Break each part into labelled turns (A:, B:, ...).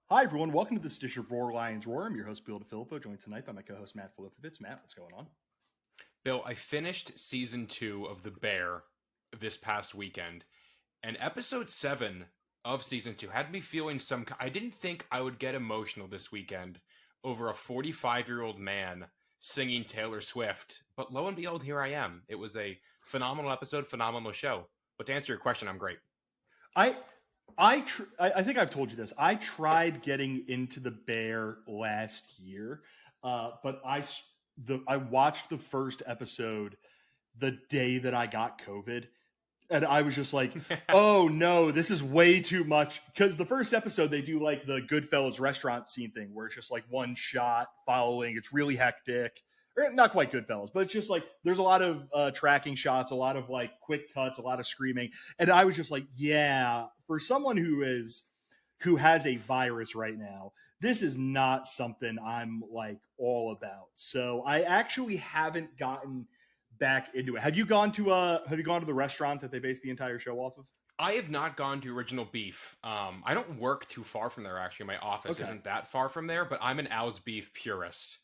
A: Hi, everyone. Welcome to this edition of Roar Lions Roar. I'm your host, Bill DeFilippo, joined tonight by my co-host, Matt Filipovitz. Matt, what's going on?
B: Bill, I finished season 2 of The Bear this past weekend, and episode 7 of season 2 had me feeling I didn't think I would get emotional this weekend over a 45-year-old man singing Taylor Swift, but lo and behold, here I am. It was a phenomenal episode, phenomenal show. But to answer your question, I'm great.
A: I think I've told you this. I tried getting into the Bear last year, but I watched the first episode the day that I got COVID, and I was just like, "Oh no, this is way too much." Because the first episode they do like the Goodfellas restaurant scene thing, where it's just like one shot following. It's really hectic. Or not quite Goodfellas, but it's just like there's a lot of tracking shots, a lot of like quick cuts, a lot of screaming, and I was just like, yeah, for someone who has a virus right now, this is not something I'm like all about. So I actually haven't gotten back into it. Have you gone to the restaurant that they based the entire show off of?
B: I have not gone to Original Beef. I don't work too far from there, actually. My office isn't that far from there, but I'm an Al's Beef purist.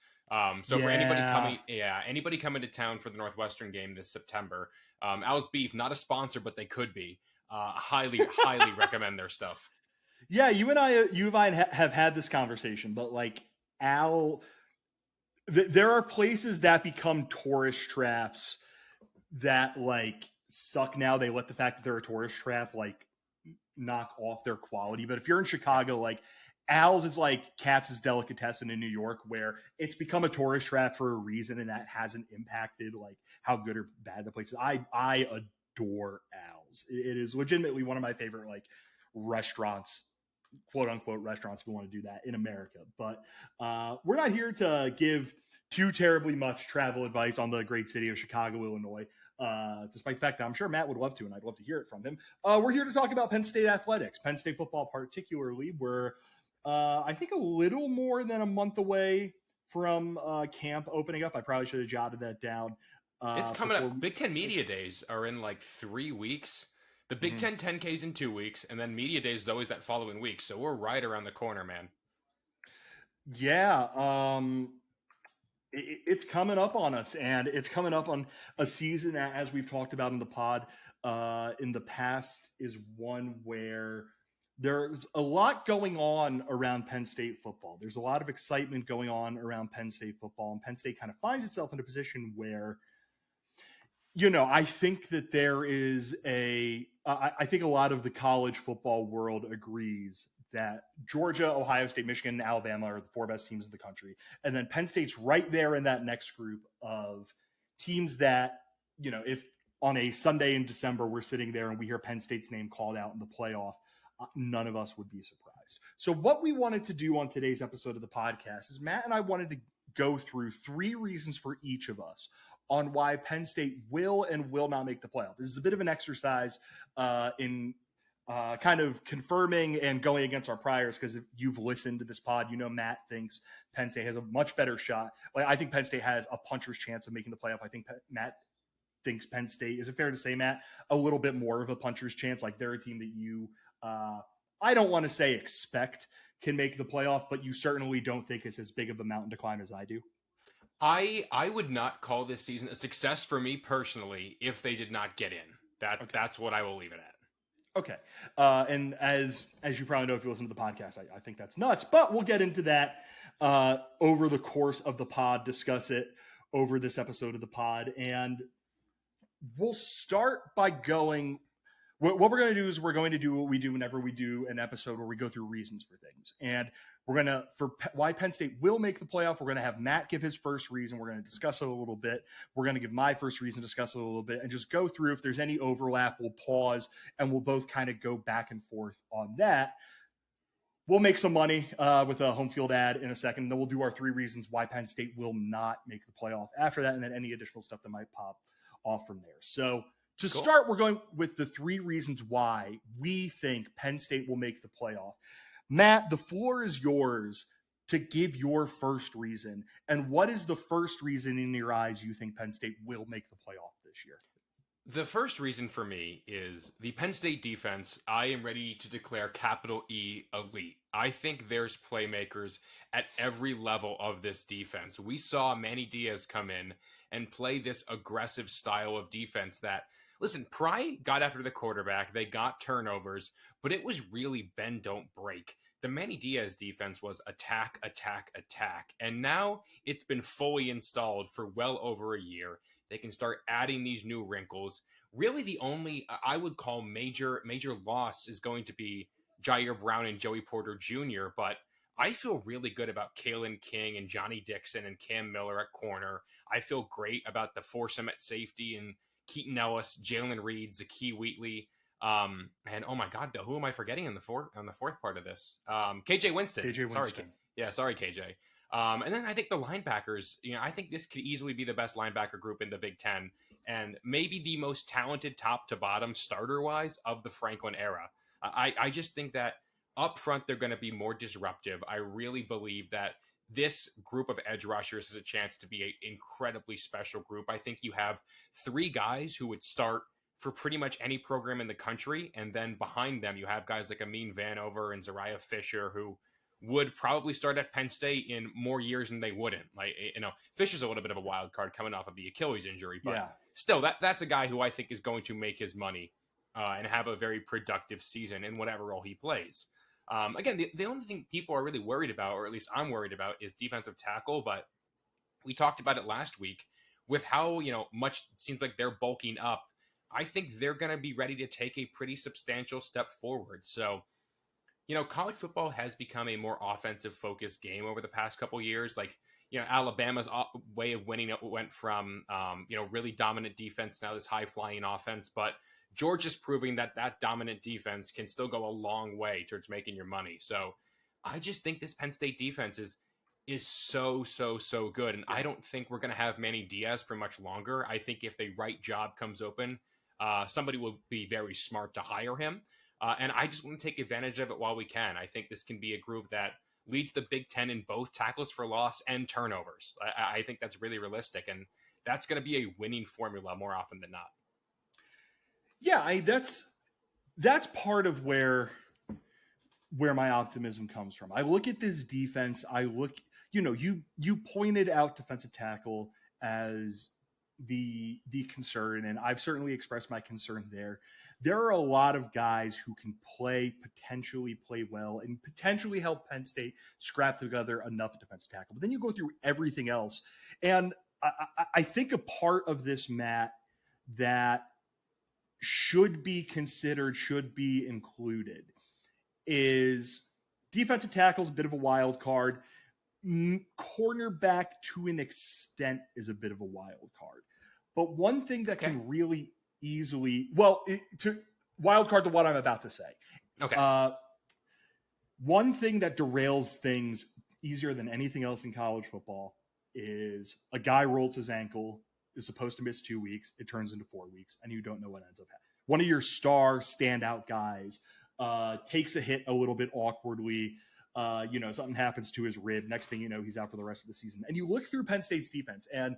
B: So for anybody coming to town for the Northwestern game this September, Al's Beef, not a sponsor, but they could be. Highly recommend their stuff.
A: Yeah, you and I have had this conversation, but like Al, there are places that become tourist traps that like suck now. They let the fact that they're a tourist trap like knock off their quality. But if you're in Chicago, like Al's is like Katz's Delicatessen in New York, where it's become a tourist trap for a reason, and that hasn't impacted like how good or bad the place is. I adore Al's. It is legitimately one of my favorite like restaurants, quote unquote restaurants, if we want to do that in America. But we're not here to give too terribly much travel advice on the great city of Chicago, Illinois. Despite the fact that I'm sure Matt would love to, and I'd love to hear it from him. We're here to talk about Penn State athletics, Penn State football particularly. We're I think a little more than a month away from camp opening up. I probably should have jotted that down.
B: It's coming up. Big Ten Media Days are in like 3 weeks. The Big Ten 10K's in 2 weeks, and then Media Days is always that following week. So we're right around the corner, man.
A: Yeah, it's coming up on us, and it's coming up on a season that, as we've talked about in the pod in the past, is one where there's a lot going on around Penn State football. There's a lot of excitement going on around Penn State football, and Penn State kind of finds itself in a position where, I think that there is I think a lot of the college football world agrees that Georgia, Ohio State, Michigan, and Alabama are the 4 best teams in the country. And then Penn State's right there in that next group of teams that, if on a Sunday in December, we're sitting there and we hear Penn State's name called out in the playoff, none of us would be surprised. So what we wanted to do on today's episode of the podcast is Matt and I wanted to go through 3 reasons for each of us on why Penn State will and will not make the playoff. This is a bit of an exercise in kind of confirming and going against our priors, because if you've listened to this pod, Matt thinks Penn State has a much better shot. Like, I think Penn State has a puncher's chance of making the playoff. I think Matt thinks Penn State, is it fair to say, Matt, a little bit more of a puncher's chance? Like, they're a team that you, I don't want to say expect can make the playoff, but you certainly don't think it's as big of a mountain to climb as I do.
B: I would not call this season a success for me personally if they did not get in. That's what I will leave it at.
A: Okay. And as you probably know, if you listen to the podcast, I think that's nuts, but we'll get into that over the course of the pod, discuss it over this episode of the pod. And we'll start by going, what we're going to do is we're going to do what we do whenever we do an episode where we go through reasons for things. And we're going to, for why Penn State will make the playoff, we're going to have Matt give his first reason. We're going to discuss it a little bit. We're going to give my first reason, discuss it a little bit, and just go through. If there's any overlap, we'll pause and we'll both kind of go back and forth on that. We'll make some money with a home field ad in a second. Then we'll do our 3 reasons why Penn State will not make the playoff after that, and then any additional stuff that might pop off from there. So to start, we're going with the 3 reasons why we think Penn State will make the playoff. Matt, the floor is yours to give your first reason. And what is the first reason in your eyes you think Penn State will make the playoff this year?
B: The first reason for me is the Penn State defense. I am ready to declare capital E elite. I think there's playmakers at every level of this defense. We saw Manny Diaz come in and play this aggressive style of defense that, listen, Pry got after the quarterback. They got turnovers, but it was really bend, don't break. The Manny Diaz defense was attack, attack, attack. And now it's been fully installed for well over a year. They can start adding these new wrinkles. Really, the only I would call major loss is going to be Jair Brown and Joey Porter Jr. But I feel really good about Kalen King and Johnny Dixon and Cam Miller at corner. I feel great about the foursome at safety and Keaton Ellis, Jalen Reed, Zakee Wheatley, and oh my God, Bill, who am I forgetting on the fourth part of this? KJ Winston.
A: KJ Winston.
B: Sorry, KJ. And then I think the linebackers, I think this could easily be the best linebacker group in the Big Ten and maybe the most talented top to bottom starter wise of the Franklin era. I just think that up front, they're going to be more disruptive. I really believe that this group of edge rushers has a chance to be an incredibly special group. I think you have three guys who would start for pretty much any program in the country. And then behind them, you have guys like Amin Vanover and Zariah Fisher, who would probably start at Penn State in more years than they wouldn't. Like, Fisher's a little bit of a wild card coming off of the Achilles injury, but still, that's a guy who I think is going to make his money and have a very productive season in whatever role he plays. Again, the only thing people are really worried about, or at least I'm worried about, is defensive tackle. But we talked about it last week with how, much it seems like they're bulking up. I think they're going to be ready to take a pretty substantial step forward. So, college football has become a more offensive focused game over the past couple of years. Like, Alabama's way of winning it went from, really dominant defense, now this high flying offense. But Georgia's proving that dominant defense can still go a long way towards making your money. So I just think this Penn State defense is so good. And I don't think we're going to have Manny Diaz for much longer. I think if the right job comes open, somebody will be very smart to hire him. And I just want to take advantage of it while we can. I think this can be a group that leads the Big Ten in both tackles for loss and turnovers. I think that's really realistic. And that's going to be a winning formula more often than not.
A: Yeah, that's part of where my optimism comes from. I look at this defense. I look, you pointed out defensive tackle as the concern, and I've certainly expressed my concern there. There are a lot of guys who can potentially play well, and potentially help Penn State scrap together enough defensive tackle. But then you go through everything else, and I think a part of this, Matt, that should be considered, should be included, is defensive tackle is a bit of a wild card. Cornerback, to an extent, is a bit of a wild card. But one thing that can really easily, to wild card to what I'm about to say.
B: Okay.
A: One thing that derails things easier than anything else in college football is a guy rolls his ankle, is supposed to miss 2 weeks. It turns into 4 weeks, and you don't know what ends up happening. One of your star standout guys takes a hit a little bit awkwardly. Something happens to his rib. Next thing you know, he's out for the rest of the season. And you look through Penn State's defense, and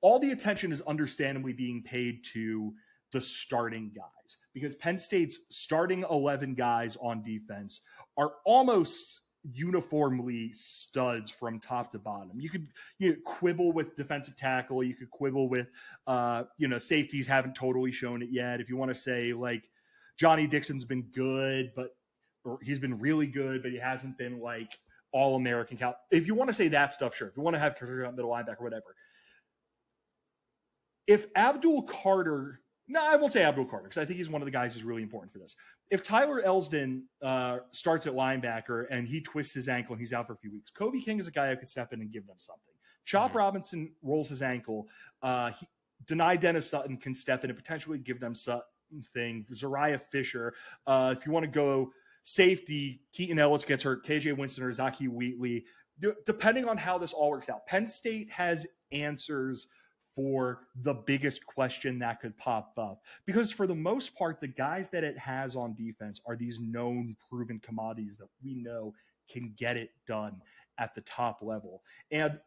A: all the attention is understandably being paid to the starting guys, because Penn State's starting 11 guys on defense are almost uniformly studs from top to bottom. You could quibble with defensive tackle. You could quibble with, safeties haven't totally shown it yet. If you want to say like Johnny Dixon's been good, or he's been really good, but he hasn't been like all-American. If you want to say that stuff, sure. If you want to have middle linebacker, whatever. If Abdul Carter, no, I won't say Abdul Carter, because I think he's one of the guys who's really important for this. If Tyler Elsdon starts at linebacker and he twists his ankle and he's out for a few weeks, Kobe King is a guy who could step in and give them something. Chop Robinson rolls his ankle. Denai Dennis Sutton can step in and potentially give them something. Zariah Fisher. If you want to go safety, Keaton Ellis gets hurt. KJ Winston or Zakee Wheatley. Depending on how this all works out, Penn State has answers for the biggest question that could pop up. Because for the most part, the guys that it has on defense are these known, proven commodities that we know can get it done at the top level. And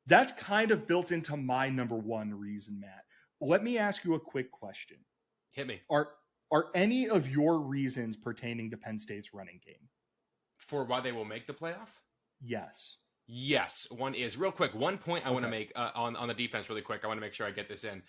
A: that's kind of built into my number one reason, Matt. Let me ask you a quick question.
B: Hit me.
A: Are any of your reasons pertaining to Penn State's running game?
B: For why they will make the playoff?
A: Yes.
B: Yes, one is real quick. One point I want to
A: Okay.
B: make on the defense, really quick. I want to make sure I get this in.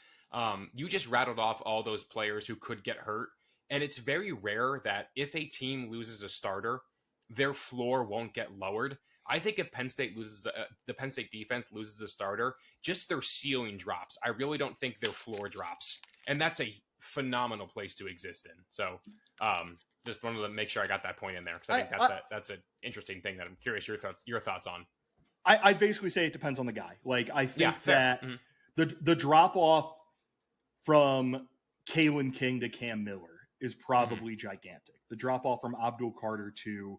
B: You just rattled off all those players who could get hurt, and it's very rare that if a team loses a starter, their floor won't get lowered. I think if Penn State loses, the Penn State defense loses a starter, just their ceiling drops. I really don't think their floor drops, and that's a phenomenal place to exist in. So, just wanted to make sure I got that point in there because I think that's an interesting thing that I'm curious your thoughts on.
A: I basically say it depends on the guy. Like, I think that
B: Mm-hmm.
A: the drop off from Kalen King to Cam Miller is probably gigantic. The drop off from Abdul Carter to,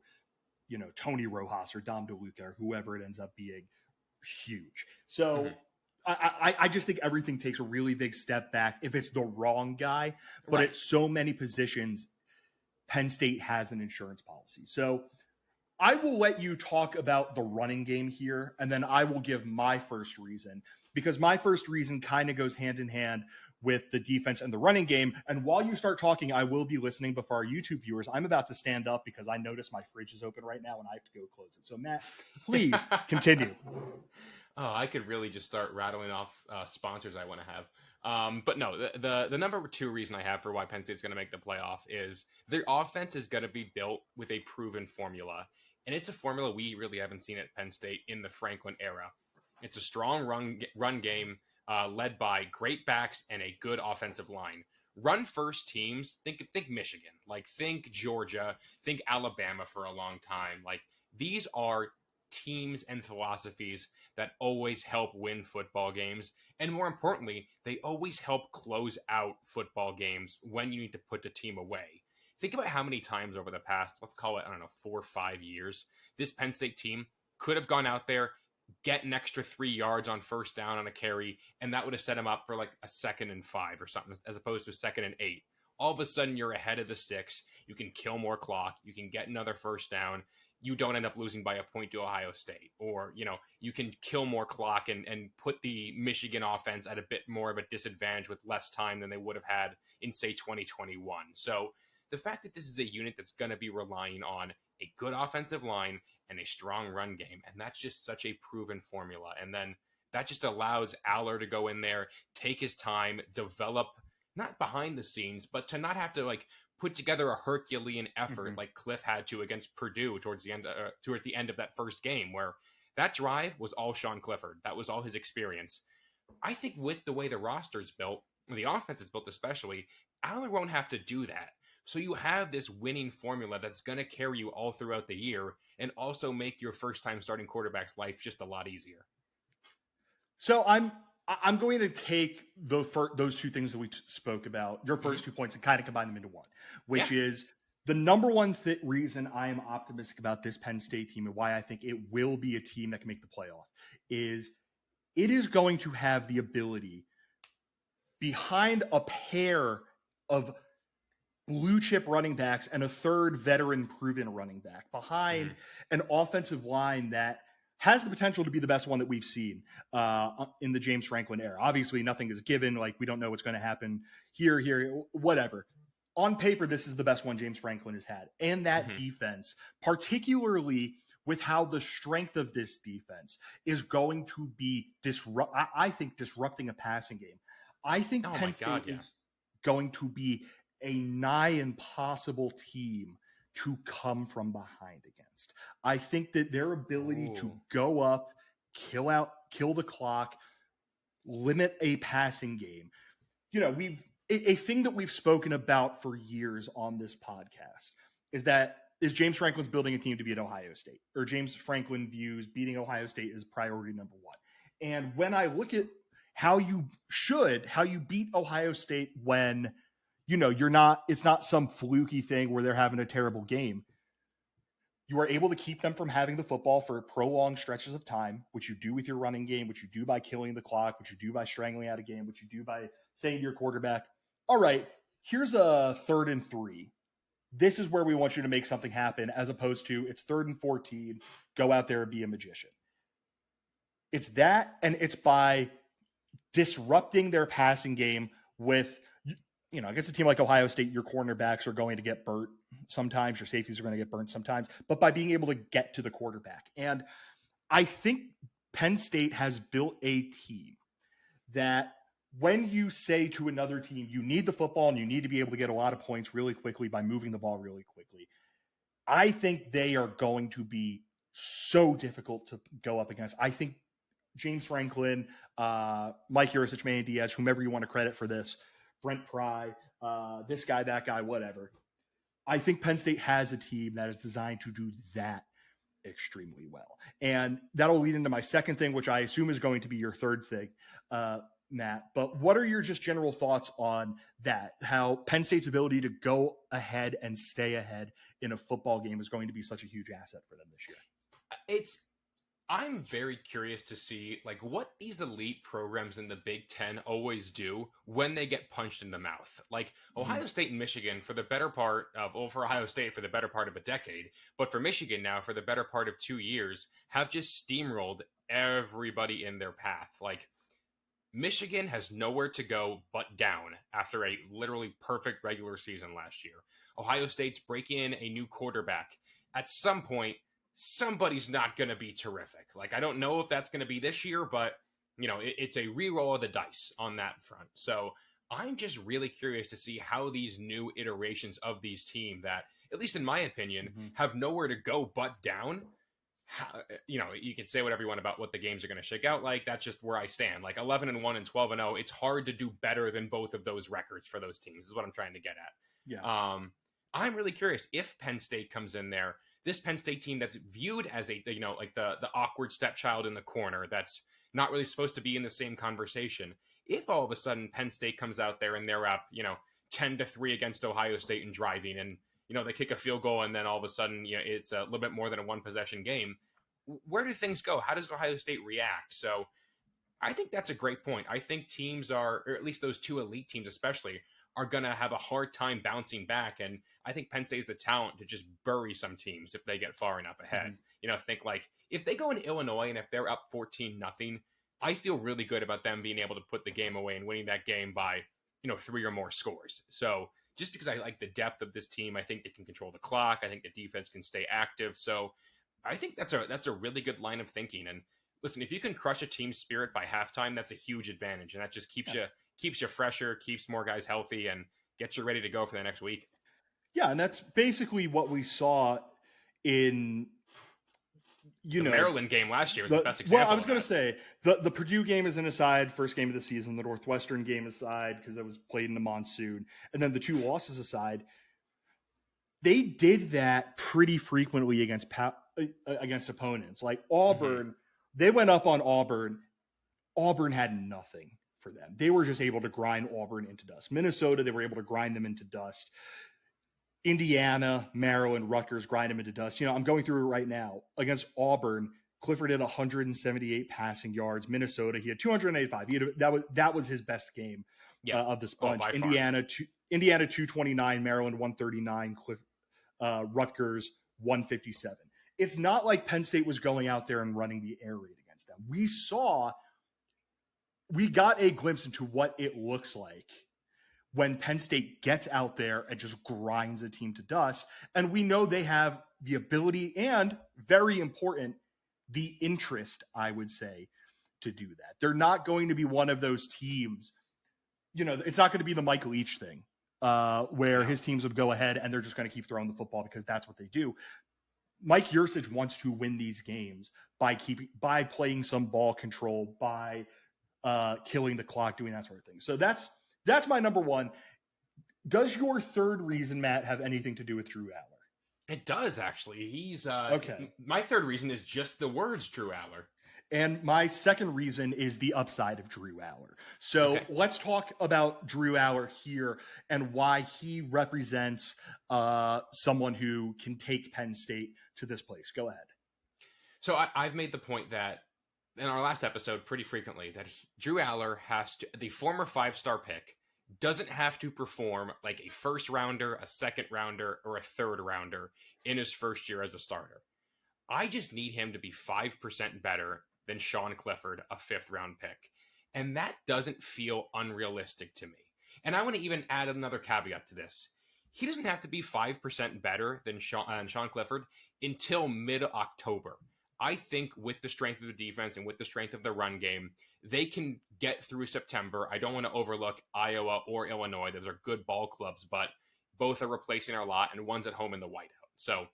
A: Tony Rojas or Dom DeLuca or whoever it ends up being, huge. So I just think everything takes a really big step back if it's the wrong guy. But
B: Right.
A: at so many positions, Penn State has an insurance policy. So I will let you talk about the running game here, and then I will give my first reason, because my first reason kind of goes hand in hand with the defense and the running game. And while you start talking, I will be listening. But for our YouTube viewers, I'm about to stand up because I notice my fridge is open right now and I have to go close it. So Matt, please continue.
B: Oh, I could really just start rattling off sponsors I want to have. But no, the number two reason I have for why Penn State's going to make the playoff is their offense is going to be built with a proven formula. And it's a formula we really haven't seen at Penn State in the Franklin era. It's a strong run game led by great backs and a good offensive line. Run first teams, think Michigan, like think Georgia, think Alabama for a long time. Like these are teams and philosophies that always help win football games. And more importantly, they always help close out football games when you need to put the team away. Think about how many times over the past, let's call it, 4 or 5 years, this Penn State team could have gone out there, get an extra 3 yards on first down on a carry, and that would have set them up for like a 2nd and 5 or something, as opposed to 2nd and 8. All of a sudden, you're ahead of the sticks. You can kill more clock. You can get another first down. You don't end up losing by a point to Ohio State. Or, you can kill more clock and put the Michigan offense at a bit more of a disadvantage with less time than they would have had in, say, 2021. So the fact that this is a unit that's going to be relying on a good offensive line and a strong run game, and that's just such a proven formula. And then that just allows Allar to go in there, take his time, develop, not behind the scenes, but to not have to like put together a Herculean effort like Cliff had to against Purdue towards the end of that first game, where that drive was all Sean Clifford. That was all his experience. I think with the way the roster is built, the offense is built especially, Allar won't have to do that. So you have this winning formula that's going to carry you all throughout the year and also make your first-time starting quarterback's life just a lot easier.
A: So I'm going to take those two things that we spoke about, your first 2 points, and kind of combine them into one, which is the number one reason I am optimistic about this Penn State team and why I think it will be a team that can make the playoff is it is going to have the ability behind a pair of blue chip running backs and a third veteran proven running back behind an offensive line that has the potential to be the best one that we've seen in the James Franklin era. Obviously, nothing is given. Like, we don't know what's going to happen here, whatever. On paper, this is the best one James Franklin has had. And that defense, particularly with how the strength of this defense is going to be disrupting a passing game. I think Penn State is going to be a nigh impossible team to come from behind against. I think that their ability to go up, kill the clock, limit a passing game. A thing that we've spoken about for years on this podcast is James Franklin's building a team to beat Ohio State, or James Franklin views beating Ohio State as priority number one. And when I look at how you beat Ohio State when it's not some fluky thing where they're having a terrible game. You are able to keep them from having the football for prolonged stretches of time, which you do with your running game, which you do by killing the clock, which you do by strangling out a game, which you do by saying to your quarterback, all right, here's a 3rd and 3. This is where we want you to make something happen, as opposed to it's 3rd and 14, go out there and be a magician. It's that, and it's by disrupting their passing game with against a team like Ohio State, your cornerbacks are going to get burnt sometimes, your safeties are going to get burnt sometimes, but by being able to get to the quarterback. And I think Penn State has built a team that when you say to another team, you need the football and you need to be able to get a lot of points really quickly by moving the ball really quickly, I think they are going to be so difficult to go up against. I think James Franklin, Mike Yurcich, Manny Diaz, whomever you want to credit for this, Brent Pry, this guy, that guy, whatever. I think Penn State has a team that is designed to do that extremely well. And that'll lead into my second thing, which I assume is going to be your third thing, Matt. But what are your just general thoughts on that? How Penn State's ability to go ahead and stay ahead in a football game is going to be such a huge asset for them this year?
B: I'm very curious to see like what these elite programs in the Big Ten always do when they get punched in the mouth. Like Ohio State and Michigan for the better part of, for Ohio State for the better part of a decade, but for Michigan now for the better part of 2 years, have just steamrolled everybody in their path. Like Michigan has nowhere to go but down after a literally perfect regular season last year. Ohio State's breaking in a new quarterback. At some point, somebody's not going to be terrific. Like, I don't know if that's going to be this year, but, it's a re-roll of the dice on that front. So I'm just really curious to see how these new iterations of these teams that, at least in my opinion, have nowhere to go but down. You can say whatever you want about what the games are going to shake out like. That's just where I stand. Like 11-1 and 12-0, it's hard to do better than both of those records for those teams is what I'm trying to get at.
A: Yeah.
B: I'm really curious if Penn State comes in there. This Penn State team that's viewed as like the awkward stepchild in the corner that's not really supposed to be in the same conversation. If all of a sudden Penn State comes out there and they're up, 10-3 against Ohio State and driving and, they kick a field goal and then all of a sudden, it's a little bit more than a one possession game. Where do things go? How does Ohio State react? So I think that's a great point. I think teams or at least those two elite teams especially, are going to have a hard time bouncing back. And I think Penn State has the talent to just bury some teams if they get far enough ahead. Think like if they go in Illinois and if they're up 14-0, I feel really good about them being able to put the game away and winning that game by, 3 or more scores. So just because I like the depth of this team, I think they can control the clock. I think the defense can stay active. So I think that's a really good line of thinking. And listen, if you can crush a team spirit by halftime, that's a huge advantage. And that just keeps you fresher, keeps more guys healthy, and gets you ready to go for the next week.
A: Yeah, and that's basically what we saw in
B: the Maryland game last year was the best example.
A: Well, I was going to say the Purdue game is an aside, first game of the season. The Northwestern game aside because it was played in the monsoon, and then the two losses aside, they did that pretty frequently against opponents like Auburn. They went up on Auburn. Auburn had nothing for them. They were just able to grind Auburn into dust. Minnesota, they were able to grind them into dust. Indiana, Maryland, Rutgers grind them into dust. I'm going through it right now. Against Auburn, Clifford had 178 passing yards. Minnesota, he had 285. That was his best game of this bunch. Indiana 229, Maryland 139, Rutgers 157. It's not like Penn State was going out there and running the air raid against them. We got a glimpse into what it looks like when Penn State gets out there and just grinds a team to dust. And we know they have the ability and, very important, the interest, I would say, to do that. They're not going to be one of those teams, it's not going to be the Mike Leach thing where his teams would go ahead and they're just going to keep throwing the football because that's what they do. Mike Yurcich wants to win these games by playing some ball control, by killing the clock, doing that sort of thing. So that's my number one. Does your third reason, Matt, have anything to do with Drew Allar?
B: It does, actually. He's
A: okay.
B: My third reason is just the words Drew Allar.
A: And my second reason is the upside of Drew Allar. So let's talk about Drew Allar here and why he represents someone who can take Penn State to this place. Go ahead.
B: So I've made the point that in our last episode pretty frequently that Drew Allar the former 5-star pick, doesn't have to perform like a first rounder, a second rounder, or a third rounder in his first year as a starter. I just need him to be 5% better than Sean Clifford, a 5th round pick. And that doesn't feel unrealistic to me. And I want to even add another caveat to this. He doesn't have to be 5% better than Sean Clifford until mid-October. I think with the strength of the defense and with the strength of the run game, they can get through September. I don't want to overlook Iowa or Illinois. Those are good ball clubs, but both are replacing our lot, and one's at home in the whiteout. So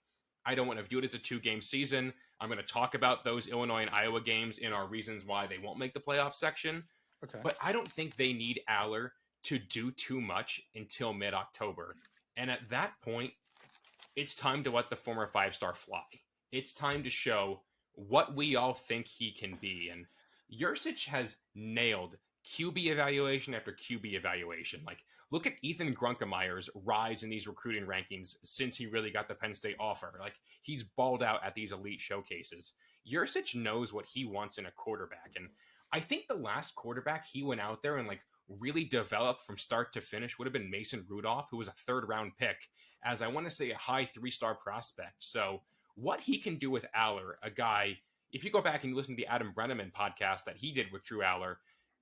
B: I don't want to view it as a 2-game season. I'm going to talk about those Illinois and Iowa games in our reasons why they won't make the playoff section.
A: Okay.
B: But I don't think they need Allar to do too much until mid-October. And at that point, it's time to let the former 5-star fly. It's time to show what we all think he can be. And Yurcich has nailed QB evaluation after QB evaluation. Like, look at Ethan Grunkemeier's rise in these recruiting rankings since he really got the Penn State offer. Like, he's balled out at these elite showcases. Yurcich knows what he wants in a quarterback. And I think the last quarterback he went out there and like really developed from start to finish would have been Mason Rudolph, who was a 3rd-round pick, as I want to say a high 3-star prospect. So what he can do with Allar, a guy, if you go back and you listen to the Adam Brenneman podcast that he did with Drew Allar,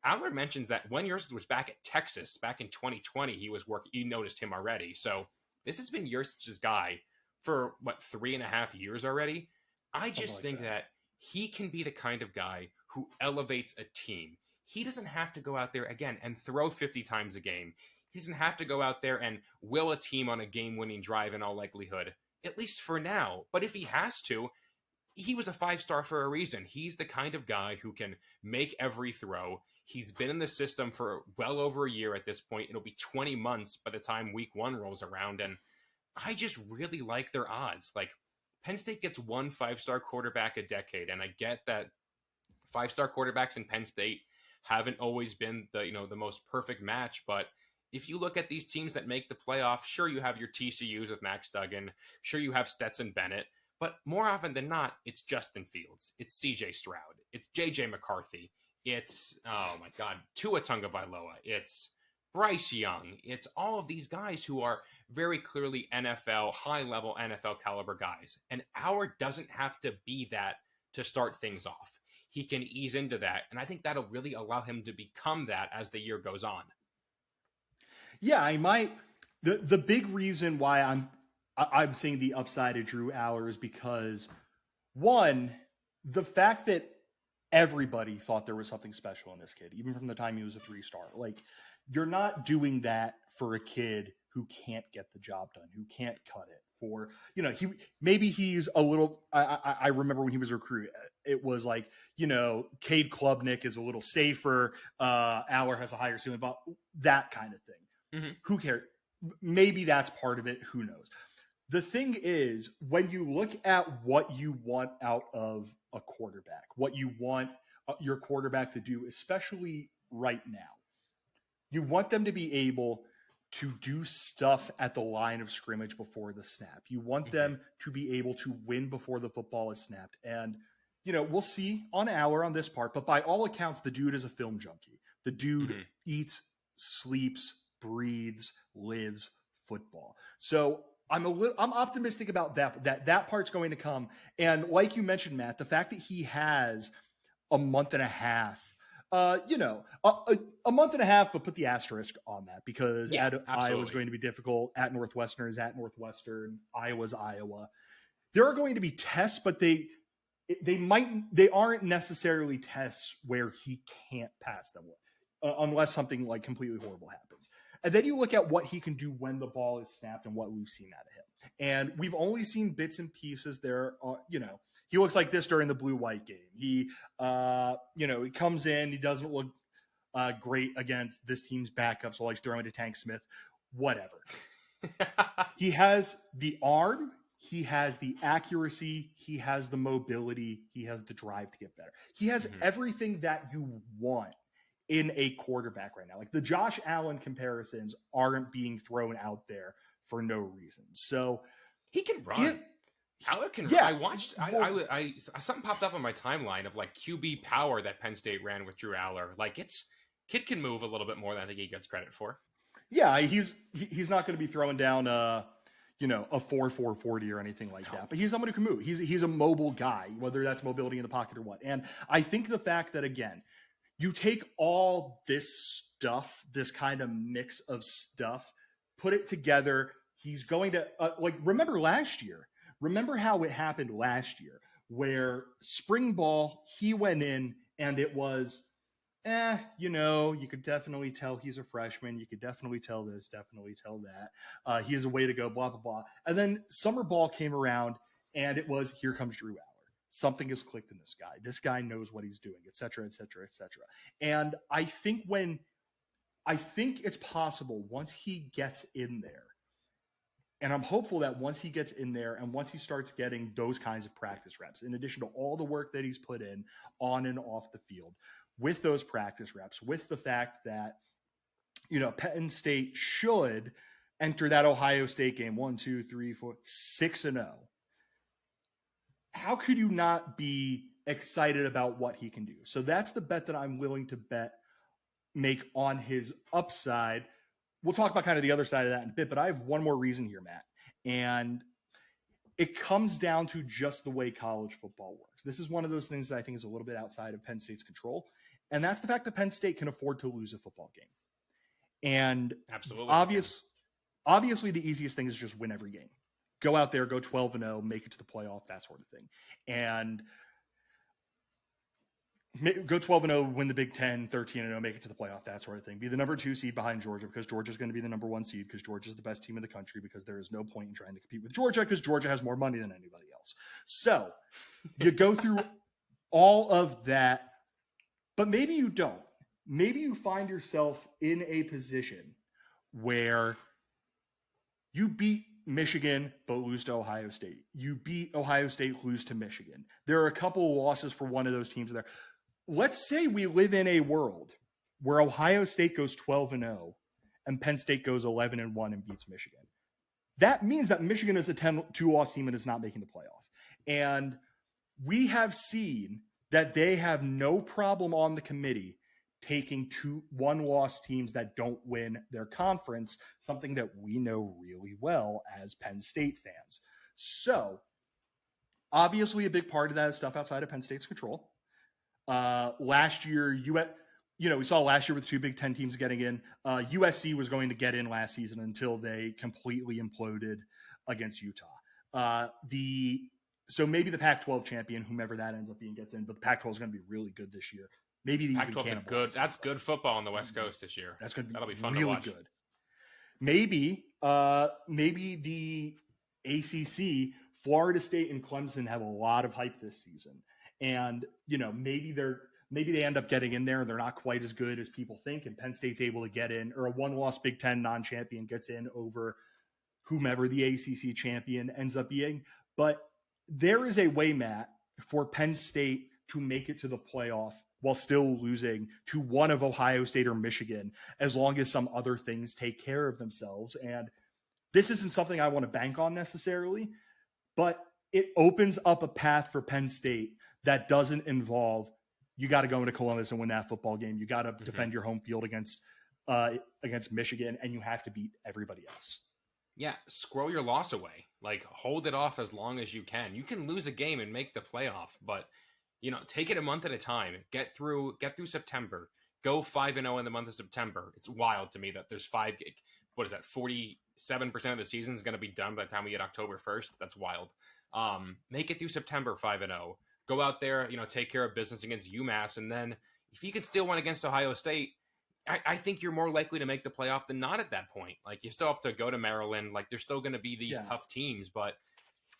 B: Allar mentions that when Yurcich was back at Texas back in 2020, he noticed him already. So this has been Yurcich's guy for 3.5 years already. I just think that he can be the kind of guy who elevates a team. He doesn't have to go out there again and throw 50 times a game. He doesn't have to go out there and will a team on a game-winning drive in all likelihood, at least for now. But if he has to, he was a 5-star for a reason. He's the kind of guy who can make every throw. He's been in the system for well over a year at this point. It'll be 20 months by the time week 1 rolls around. And I just really like their odds. Like, Penn State gets one 5-star quarterback a decade. And I get that 5-star quarterbacks in Penn State haven't always been the most perfect match. But if you look at these teams that make the playoff, sure, you have your TCUs with Max Duggan. Sure, you have Stetson Bennett. But more often than not, it's Justin Fields. It's CJ Stroud. It's JJ McCarthy. It's, Tua Tagovailoa. It's Bryce Young. It's all of these guys who are very clearly NFL, high-level NFL caliber guys. And Allar doesn't have to be that to start things off. He can ease into that. And I think that'll really allow him to become that as the year goes on.
A: Yeah, I might. The big reason why I'm saying the upside of Drew Allar is because, one, the fact that everybody thought there was something special in this kid, even from the time he was a 3-star. Like, you're not doing that for a kid who can't get the job done, who can't cut it. For, he's a little, I remember when he was recruited, it was like, Cade Klubnik is a little safer. Allar has a higher ceiling, but that kind of thing. Mm-hmm. Who cares? Maybe that's part of it. Who knows? The thing is, when you look at what you want out of a quarterback, what you want your quarterback to do, especially right now, you want them to be able to do stuff at the line of scrimmage before the snap. You want them to be able to win before the football is snapped. And, we'll see on Allar on this part, but by all accounts, the dude is a film junkie. The dude eats, sleeps, breathes, lives football. So I'm optimistic about that part's going to come. And like you mentioned, Matt, the fact that he has a month and a half, a month and a half, but put the asterisk on that because Iowa's going to be difficult. At Northwestern is at Northwestern. Iowa's Iowa. There are going to be tests, but they aren't necessarily tests where he can't pass them unless something like completely horrible happens. And then you look at what he can do when the ball is snapped and what we've seen out of him. And we've only seen bits and pieces there. He looks like this during the blue-white game. He comes in. He doesn't look great against this team's backup, so likes throwing to Tank Smith. Whatever. He has the arm. He has the accuracy. He has the mobility. He has the drive to get better. He has everything that you want in a quarterback right now. Like, the Josh Allen comparisons aren't being thrown out there for no reason. So
B: he can run. Allar can run. I watched, I something popped up on my timeline of like QB power that Penn State ran with Drew Allar. Like, kid can move a little bit more than I think he gets credit for.
A: Yeah. He's not going to be throwing down a 4.40 or anything like that, but he's someone who can move. He's a mobile guy, whether that's mobility in the pocket or what. And I think the fact that, again, you take all this stuff, this kind of mix of stuff, put it together. He's going to remember last year. Remember how it happened last year, where spring ball, he went in and it was, you could definitely tell he's a freshman. You could definitely tell this, definitely tell that. He has a way to go, blah, blah, blah. And then summer ball came around and it was, here comes Drew Allar. Something has clicked in this guy. This guy knows what he's doing, et cetera, et cetera, et cetera. And I think it's possible once he gets in there, and I'm hopeful that once he gets in there and once he starts getting those kinds of practice reps, in addition to all the work that he's put in on and off the field, with those practice reps, with the fact that, Penn State should enter that Ohio State game 6-0. How could you not be excited about what he can do? So that's the bet that I'm willing to make on his upside. We'll talk about kind of the other side of that in a bit, but I have one more reason here, Matt. And it comes down to just the way college football works. This is one of those things that I think is a little bit outside of Penn State's control. And that's the fact that Penn State can afford to lose a football game. And
B: absolutely,
A: obviously the easiest thing is just win every game. Go out there, go 12-0, make it to the playoff, that sort of thing. And go 12-0, win the Big Ten, 13-0, make it to the playoff, that sort of thing. Be the number 2 seed behind Georgia because Georgia's going to be the number 1 seed because Georgia's the best team in the country because there is no point in trying to compete with Georgia because Georgia has more money than anybody else. So you go through all of that, but maybe you don't. Maybe you find yourself in a position where you beat Michigan, but lose to Ohio State. You beat Ohio State, lose to Michigan. There are a couple of losses for one of those teams there. Let's say we live in a world where Ohio State goes 12-0 and Penn State goes 11-1 and beats Michigan. That means that Michigan is a 10-2-loss team and is not making the playoff. And we have seen that they have no problem on the committee taking 1-loss teams that don't win their conference, something that we know really well as Penn State fans. So, obviously, a big part of that is stuff outside of Penn State's control. Last year, we saw last year with 2 Big Ten teams getting in. USC was going to get in last season until they completely imploded against Utah. So maybe the Pac-12 champion, whomever that ends up being, gets in, but the Pac-12 is going to be really good this year. Maybe the
B: Pac-12's good. That's good football on the West Coast this year. That'll be fun
A: really
B: to watch.
A: Good. Maybe the ACC, Florida State and Clemson have a lot of hype this season, and maybe they end up getting in there and they're not quite as good as people think, and Penn State's able to get in, or a 1-loss Big Ten non-champion gets in over whomever the ACC champion ends up being. But there is a way, Matt, for Penn State to make it to the playoff while still losing to one of Ohio State or Michigan, as long as some other things take care of themselves. And this isn't something I want to bank on necessarily, but it opens up a path for Penn State that doesn't involve, you got to go into Columbus and win that football game. You got to defend your home field against Michigan, and you have to beat everybody else.
B: Yeah, scroll your loss away. Hold it off as long as you can. You can lose a game and make the playoff, but take it a month at a time. Get through September. Go 5-0 in the month of September. It's wild to me that there's 47% of the season is going to be done by the time we get October 1st. That's wild. Make it through September 5-0. Go out there, take care of business against UMass, and then if you could still win against Ohio State, I think you're more likely to make the playoff than not at that point. You still have to go to Maryland. There's still going to be these tough teams, but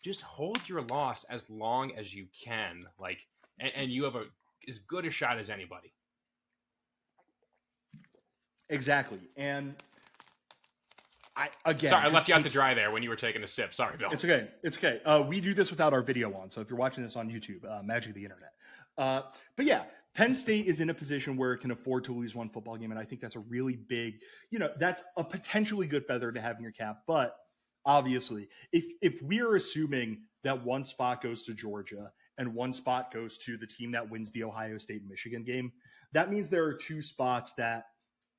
B: just hold your loss as long as you can. And you have as good a shot as anybody.
A: Exactly. And I
B: left you out to dry there when you were taking a sip. Sorry, Bill.
A: It's okay. We do this without our video on. So if you're watching this on YouTube, magic of the internet. But yeah, Penn State is in a position where it can afford to lose one football game. And I think that's a really big, that's a potentially good feather to have in your cap. But obviously, if we are assuming that one spot goes to Georgia and one spot goes to the team that wins the Ohio State-Michigan game, that means there are 2 spots that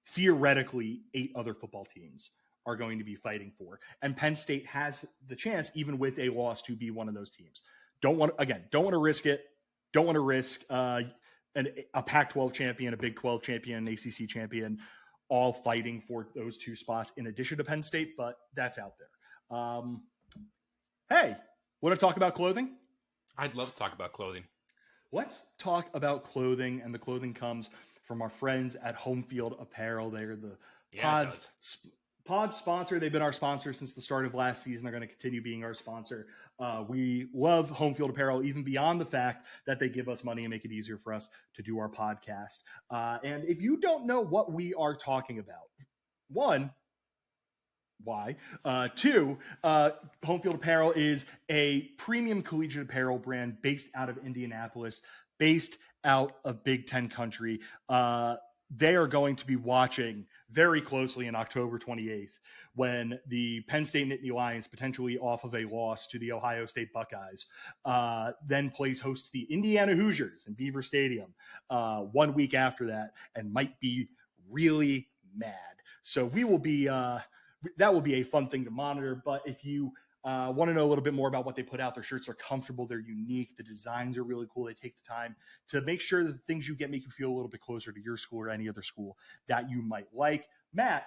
A: theoretically 8 other football teams are going to be fighting for. And Penn State has the chance, even with a loss, to be one of those teams. Don't want to risk it. Don't want to risk a Pac-12 champion, a Big 12 champion, an ACC champion, all fighting for those two spots in addition to Penn State, but that's out there. Hey, want to talk about clothing?
B: I'd love to talk about clothing.
A: Let's talk about clothing, and the clothing comes from our friends at Home Field Apparel. They're the Pod's sponsor. They've been our sponsor since the start of last season. They're going to continue being our sponsor. We love Home Field Apparel, even beyond the fact that they give us money and make it easier for us to do our podcast. And if you don't know what we are talking about, one, why? Two, Home Field Apparel is a premium collegiate apparel brand based out of Indianapolis, based out of Big Ten country. They are going to be watching very closely in October 28th when the Penn State Nittany Lions, potentially off of a loss to the Ohio State Buckeyes, then plays host to the Indiana Hoosiers in Beaver Stadium 1 week after that, and might be really mad. So we will be that will be a fun thing to monitor. But if you want to know a little bit more about what they put out, their shirts are comfortable, they're unique, the designs are really cool. They take the time to make sure that the things you get make you feel a little bit closer to your school or any other school that you might like. Matt,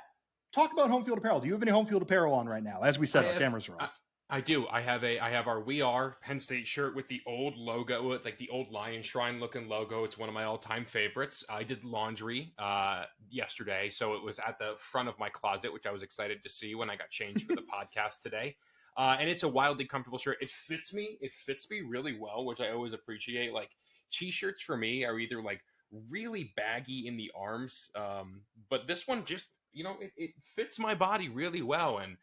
A: talk about Home Field Apparel. Do you have any Home Field Apparel on right now? As we said, our cameras are off.
B: I do. I have our We Are Penn State shirt with the old logo, like the old lion shrine looking logo. It's one of my all-time favorites. I did laundry yesterday, so it was at the front of my closet, which I was excited to see when I got changed for the podcast today. And it's a wildly comfortable shirt. It fits me. It fits me really well, which I always appreciate. Like, t-shirts for me are either like really baggy in the arms, but this one just, it fits my body really well. And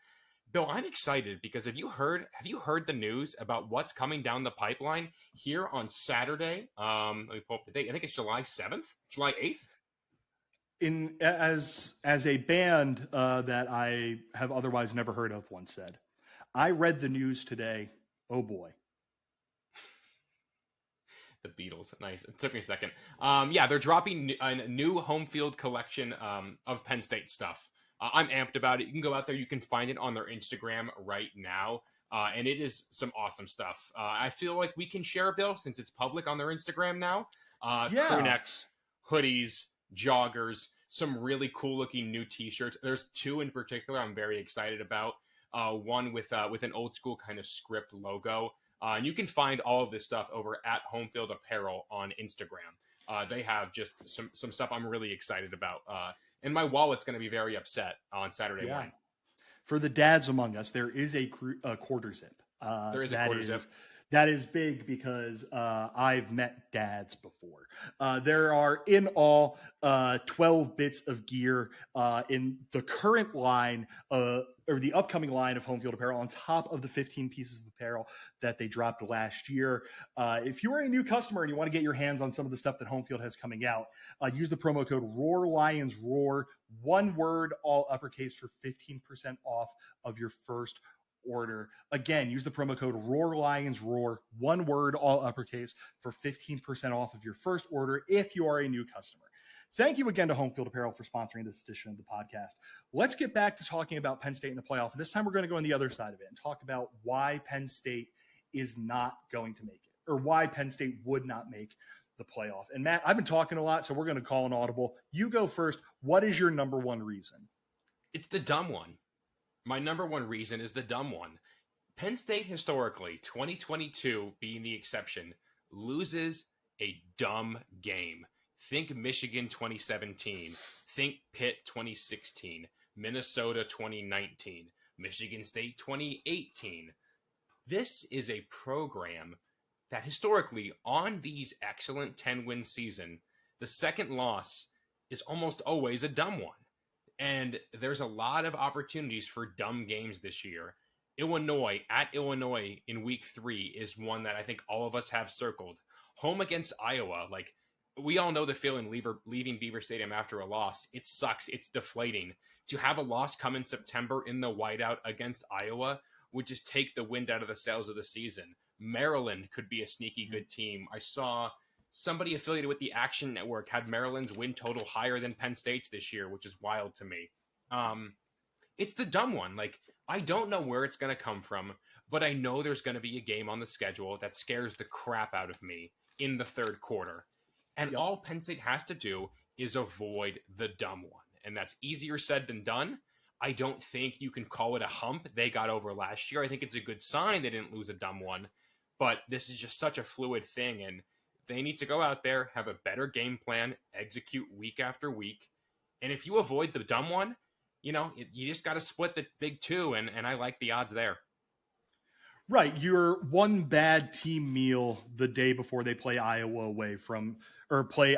B: Bill, I'm excited because have you heard the news about what's coming down the pipeline here on Saturday? Let me pull up the date. I think it's July 7th, July 8th.
A: As a band that I have otherwise never heard of once said, I read the news today. Oh boy.
B: The Beatles. Nice. It took me a second. Yeah, they're dropping a new home field collection of Penn State stuff. I'm amped about it. You can go out there. You can find it on their Instagram right now. And it is some awesome stuff. I feel like we can share a Bill since it's public on their Instagram now. Crew necks, hoodies, joggers, some really cool looking new t-shirts. There's two in particular I'm very excited about. One with an old school kind of script logo. And you can find all of this stuff over at Home Field Apparel on Instagram. They have just some stuff I'm really excited about. And my wallet's going to be very upset on Saturday morning.
A: For the dads among us, there is a quarter zip.
B: There is a quarter zip.
A: That is big because I've met dads before. There are in all 12 bits of gear in the current line or the upcoming line of Home Field Apparel on top of the 15 pieces of apparel that they dropped last year. If you are a new customer and you want to get your hands on some of the stuff that Home Field has coming out, use the promo code roarlionsroar, one word, all uppercase, for 15% off of your first order. Again, use the promo code roarlionsroar, one word, all uppercase, for 15% off of your first order if you are a new customer. Thank you again to Home Field Apparel for sponsoring this edition of the podcast. Let's get back to talking about Penn State in the playoff. And this time we're going to go on the other side of it and talk about why Penn State is not going to make it, or why Penn State would not make the playoff. And Matt, I've been talking a lot, so we're going to call an audible. You go first. What is your number one reason?
B: It's the dumb one. My number one reason is the dumb one. Penn State historically, 2022 being the exception, loses a dumb game. Think Michigan 2017. Think Pitt 2016. Minnesota 2019. Michigan State 2018. This is a program that historically, on these excellent 10-win season, the second loss is almost always a dumb one. And there's a lot of opportunities for dumb games this year. Illinois, at Illinois in week 3, is one that I think all of us have circled. Home against Iowa, like, we all know the feeling leaving Beaver Stadium after a loss. It sucks. It's deflating. To have a loss come in September in the whiteout against Iowa would just take the wind out of the sails of the season. Maryland could be a sneaky good team. I saw somebody affiliated with the Action Network had Maryland's win total higher than Penn State's this year, which is wild to me. It's the dumb one. Like, I don't know where it's going to come from, but I know there's going to be a game on the schedule that scares the crap out of me in the third quarter. And all Penn State has to do is avoid the dumb one. And that's easier said than done. I don't think you can call it a hump they got over last year. I think it's a good sign they didn't lose a dumb one. But this is just such a fluid thing. And they need to go out there, have a better game plan, execute week after week. And if you avoid the dumb one, you just got to split the big two. And I like the odds there.
A: Right. You're one bad team meal the day before they play Iowa away from 25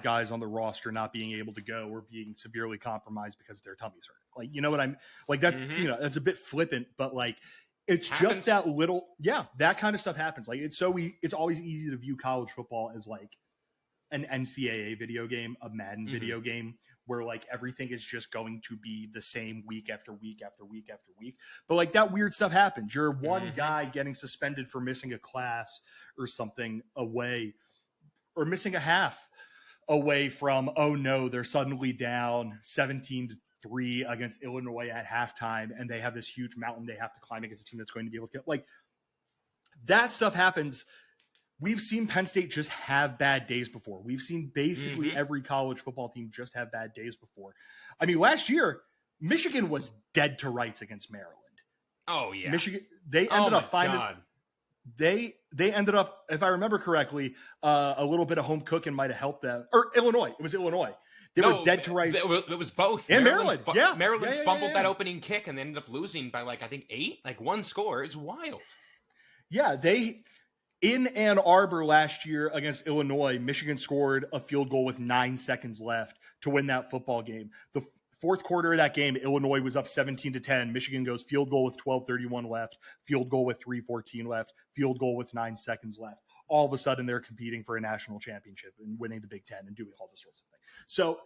A: guys on the roster not being able to go or being severely compromised because their tummies hurt. Like, you know what I'm like, that's, that's a bit flippant, but like, it's just that little, that kind of stuff happens. Like, it's always easy to view college football as like an NCAA video game, a Madden video game, where like everything is just going to be the same week after week after week after week. But like that weird stuff happens. You're one guy getting suspended for missing a class or something away, or missing a half away from, oh no, they're suddenly down 17-3 against Illinois at halftime, and they have this huge mountain they have to climb against a team that's going to be able to get, like, that stuff happens. We've seen Penn State just have bad days before. We've seen basically every college football team just have bad days before. I mean, last year, Michigan was dead to rights against Maryland.
B: Oh, yeah.
A: Michigan, they ended up finding... They ended up, if I remember correctly, a little bit of home cooking might have helped them. Or Illinois. It was Illinois. They were dead to rights.
B: It was both.
A: And Maryland.
B: Maryland fumbled that opening kick and they ended up losing by I think 8, one score. It's wild.
A: Yeah, in Ann Arbor last year against Illinois, Michigan scored a field goal with 9 seconds left to win that football game. The fourth quarter of that game, Illinois was up 17-10. Michigan goes field goal with 12:31 left, field goal with 3:14 left, field goal with 9 seconds left. All of a sudden, they're competing for a national championship and winning the Big Ten and doing all this sorts of things. So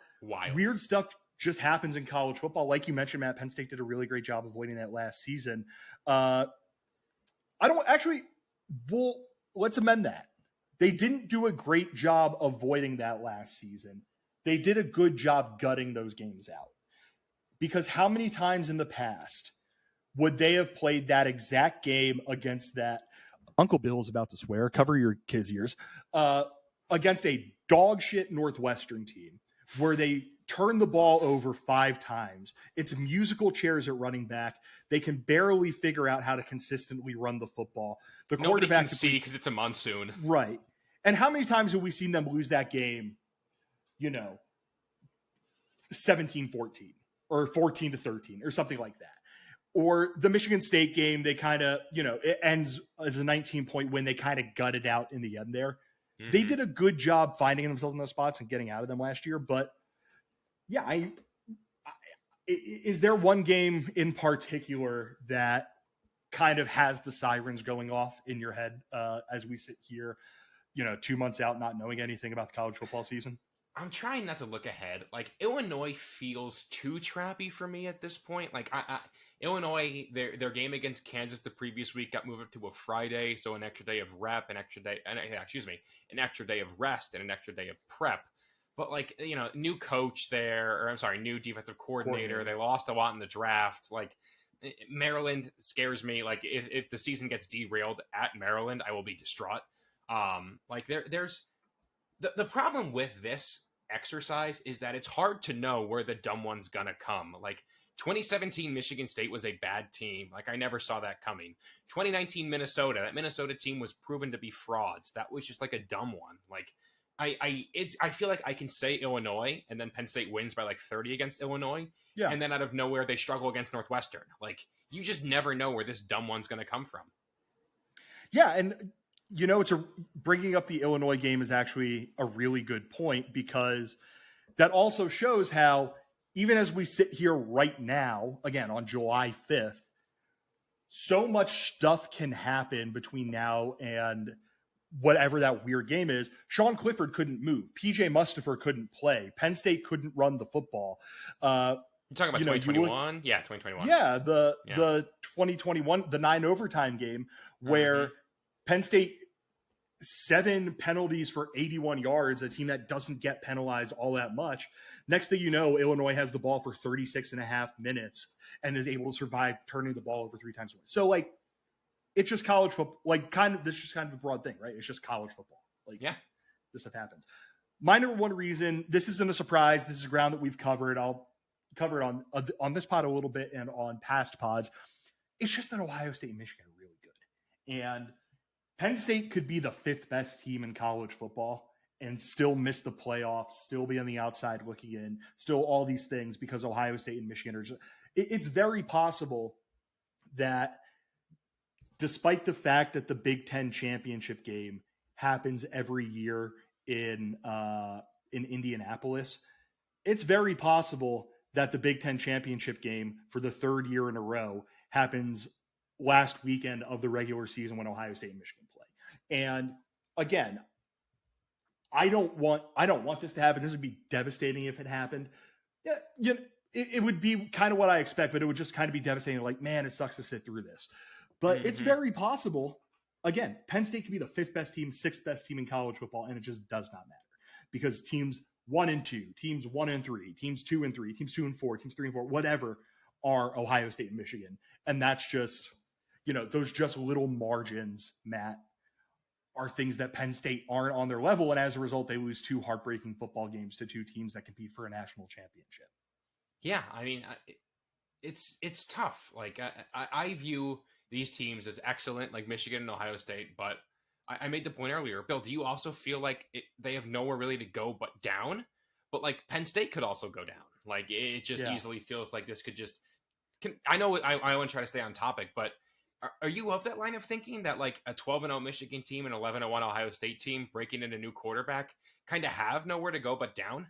A: weird stuff just happens in college football. Like you mentioned, Matt, Penn State did a really great job avoiding that last season. Let's amend that. They didn't do a great job avoiding that last season. They did a good job gutting those games out. Because how many times in the past would they have played that exact game against that? Uncle Bill is about to swear. Cover your kids' ears. Against a dog shit Northwestern team where they turn the ball over 5 times. It's musical chairs at running back. They can barely figure out how to consistently run the football. The
B: Nobody
A: quarterback
B: can see because it's a monsoon.
A: Right. And how many times have we seen them lose that game, 17-14 or 14-13 or something like that? Or the Michigan State game, they kind of, it ends as a 19-point win. They kind of gutted out in the end there. They did a good job finding themselves in those spots and getting out of them last year. But yeah, is there one game in particular that kind of has the sirens going off in your head as we sit here, 2 months out, not knowing anything about the college football season?
B: I'm trying not to look ahead. Illinois feels too trappy for me at this point. Illinois, their game against Kansas the previous week got moved up to a Friday, so an extra day of rep, an extra day of rest, and an extra day of prep. But new coach there, or I'm sorry, new defensive coordinator. They lost a lot in the draft. Maryland scares me. If the season gets derailed at Maryland, I will be distraught. There's the problem with this exercise is that it's hard to know where the dumb one's gonna come. 2017 Michigan State was a bad team. I never saw that coming. 2019 Minnesota, that Minnesota team was proven to be frauds. That was just a dumb one. I feel like I can say Illinois and then Penn State wins by 30 against Illinois. Yeah. And then out of nowhere they struggle against Northwestern. You just never know where this dumb one's going to come from.
A: Yeah, and bringing up the Illinois game is actually a really good point, because that also shows how, even as we sit here right now, again, on July 5th, so much stuff can happen between now and whatever that weird game is. Sean Clifford couldn't move. PJ Mustipher couldn't play. Penn State couldn't run the football.
B: You're talking about 2021? Yeah, 2021.
A: Yeah, the 2021, the 9 overtime game where Penn State 7 penalties for 81 yards, a team that doesn't get penalized all that much. Next thing you know, Illinois has the ball for 36 and a half minutes and is able to survive turning the ball over 3 times. So it's just college football. This is just kind of a broad thing, right? It's just college football. Like,
B: Yeah.
A: this stuff happens. My number one reason, this isn't a surprise. This is ground that we've covered. I'll cover it on this pod a little bit and on past pods. It's just that Ohio State and Michigan are really good. And Penn State could be the 5th best team in college football and still miss the playoffs, still be on the outside looking in, still all these things because Ohio State and Michigan are just, it's very possible that despite the fact that the Big Ten championship game happens every year in Indianapolis, it's very possible that the Big Ten championship game for the 3rd year in a row happens last weekend of the regular season when Ohio State and Michigan play. And again, I don't want this to happen. This would be devastating if it happened. Yeah, it would be kind of what I expect, but it would just kind of be devastating. Like, man, it sucks to sit through this. But it's very possible. Again, Penn State could be the 5th best team, 6th best team in college football, and it just does not matter because teams 1 and 2, teams 1 and 3, teams 2 and 3, teams 2 and 4, teams 3 and 4, whatever, are Ohio State and Michigan. And that's just, those just little margins, Matt, are things that Penn State aren't on their level. And as a result, they lose 2 heartbreaking football games to 2 teams that compete for a national championship.
B: Yeah. I mean, it's tough. Like I view these teams as excellent, like Michigan and Ohio State, but I made the point earlier. Bill, do you also feel like they have nowhere really to go but down? But like Penn State could also go down. Like it just easily feels like this could just. I know I want to try to stay on topic, but are you of that line of thinking that like a 12-0 Michigan team and 11-1 Ohio State team breaking in a new quarterback kind of have nowhere to go but down?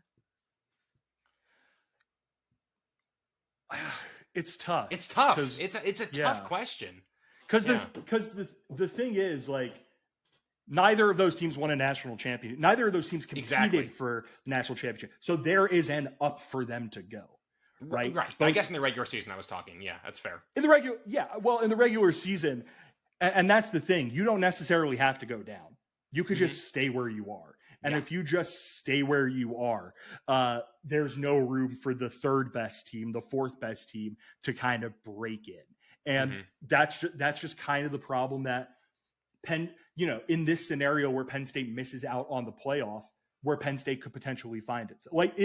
A: It's tough.
B: It's tough. It's a tough question.
A: Because the thing is, like, neither of those teams won a national championship. Neither of those teams competed for the national championship. So there is an up for them to go. Right.
B: Right. But I guess in the regular season I was talking. Yeah, that's fair.
A: In the regular season, and that's the thing, you don't necessarily have to go down. You could just stay where you are. And if you just stay where you are, there's no room for the 3rd best team, the 4th best team to kind of break in. And that's just kind of the problem that in this scenario where Penn State misses out on the playoff, where Penn State could potentially find it. Like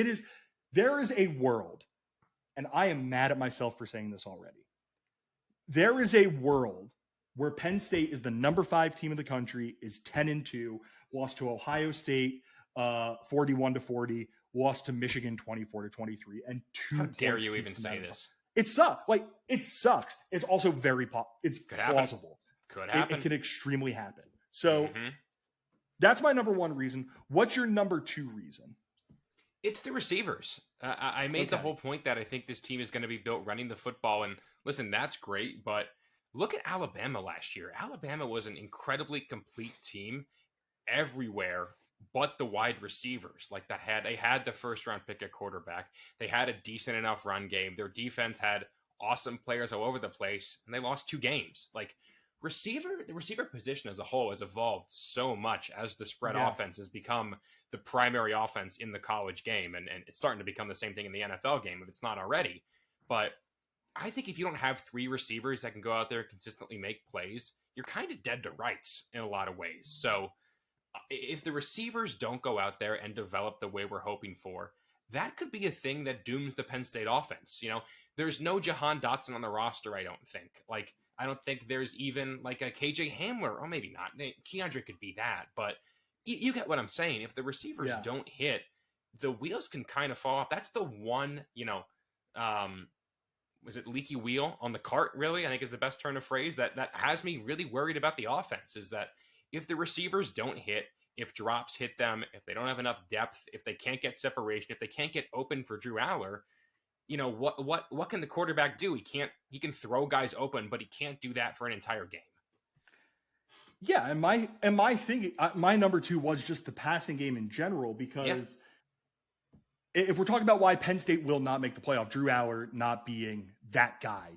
A: there is a world, and I am mad at myself for saying this already. There is a world where Penn State is the number 5 team in the country, is 10-2, lost to Ohio State 41-40, lost to Michigan 24-23, and 2.
B: How dare you even say this?
A: It sucks. Like, it sucks. It's also very plausible.
B: Could happen.
A: It could extremely happen. So that's my number 1 reason. What's your number 2 reason?
B: It's the receivers. I made the whole point that I think this team is going to be built running the football. And listen, that's great. But look at Alabama last year. Alabama was an incredibly complete team everywhere but the wide receivers. Like they had the 1st-round pick at quarterback. They had a decent enough run game. Their defense had awesome players all over the place, and they lost 2 games. Like the receiver position as a whole has evolved so much as the spread offense has become the primary offense in the college game, and it's starting to become the same thing in the NFL game if it's not already. But I think if you don't have 3 receivers that can go out there and consistently make plays, you're kind of dead to rights in a lot of ways. So if the receivers don't go out there and develop the way we're hoping for, that could be a thing that dooms the Penn State offense. There's no Jahan Dotson on the roster, I don't think. Like, I don't think there's even like a KJ Hamler. Oh, maybe not. Keandre could be that, but you get what I'm saying. If the receivers don't hit, the wheels can kind of fall off. That's the one, was it leaky wheel on the cart, really? I think is the best turn of phrase that has me really worried about the offense, is that if the receivers don't hit, if drops hit them, if they don't have enough depth, if they can't get separation, if they can't get open for Drew Allar, what can the quarterback do? He can throw guys open, but he can't do that for an entire game.
A: Yeah, and my thing, my number 2 was just the passing game in general, because if we're talking about why Penn State will not make the playoff, Drew Allar not being that guy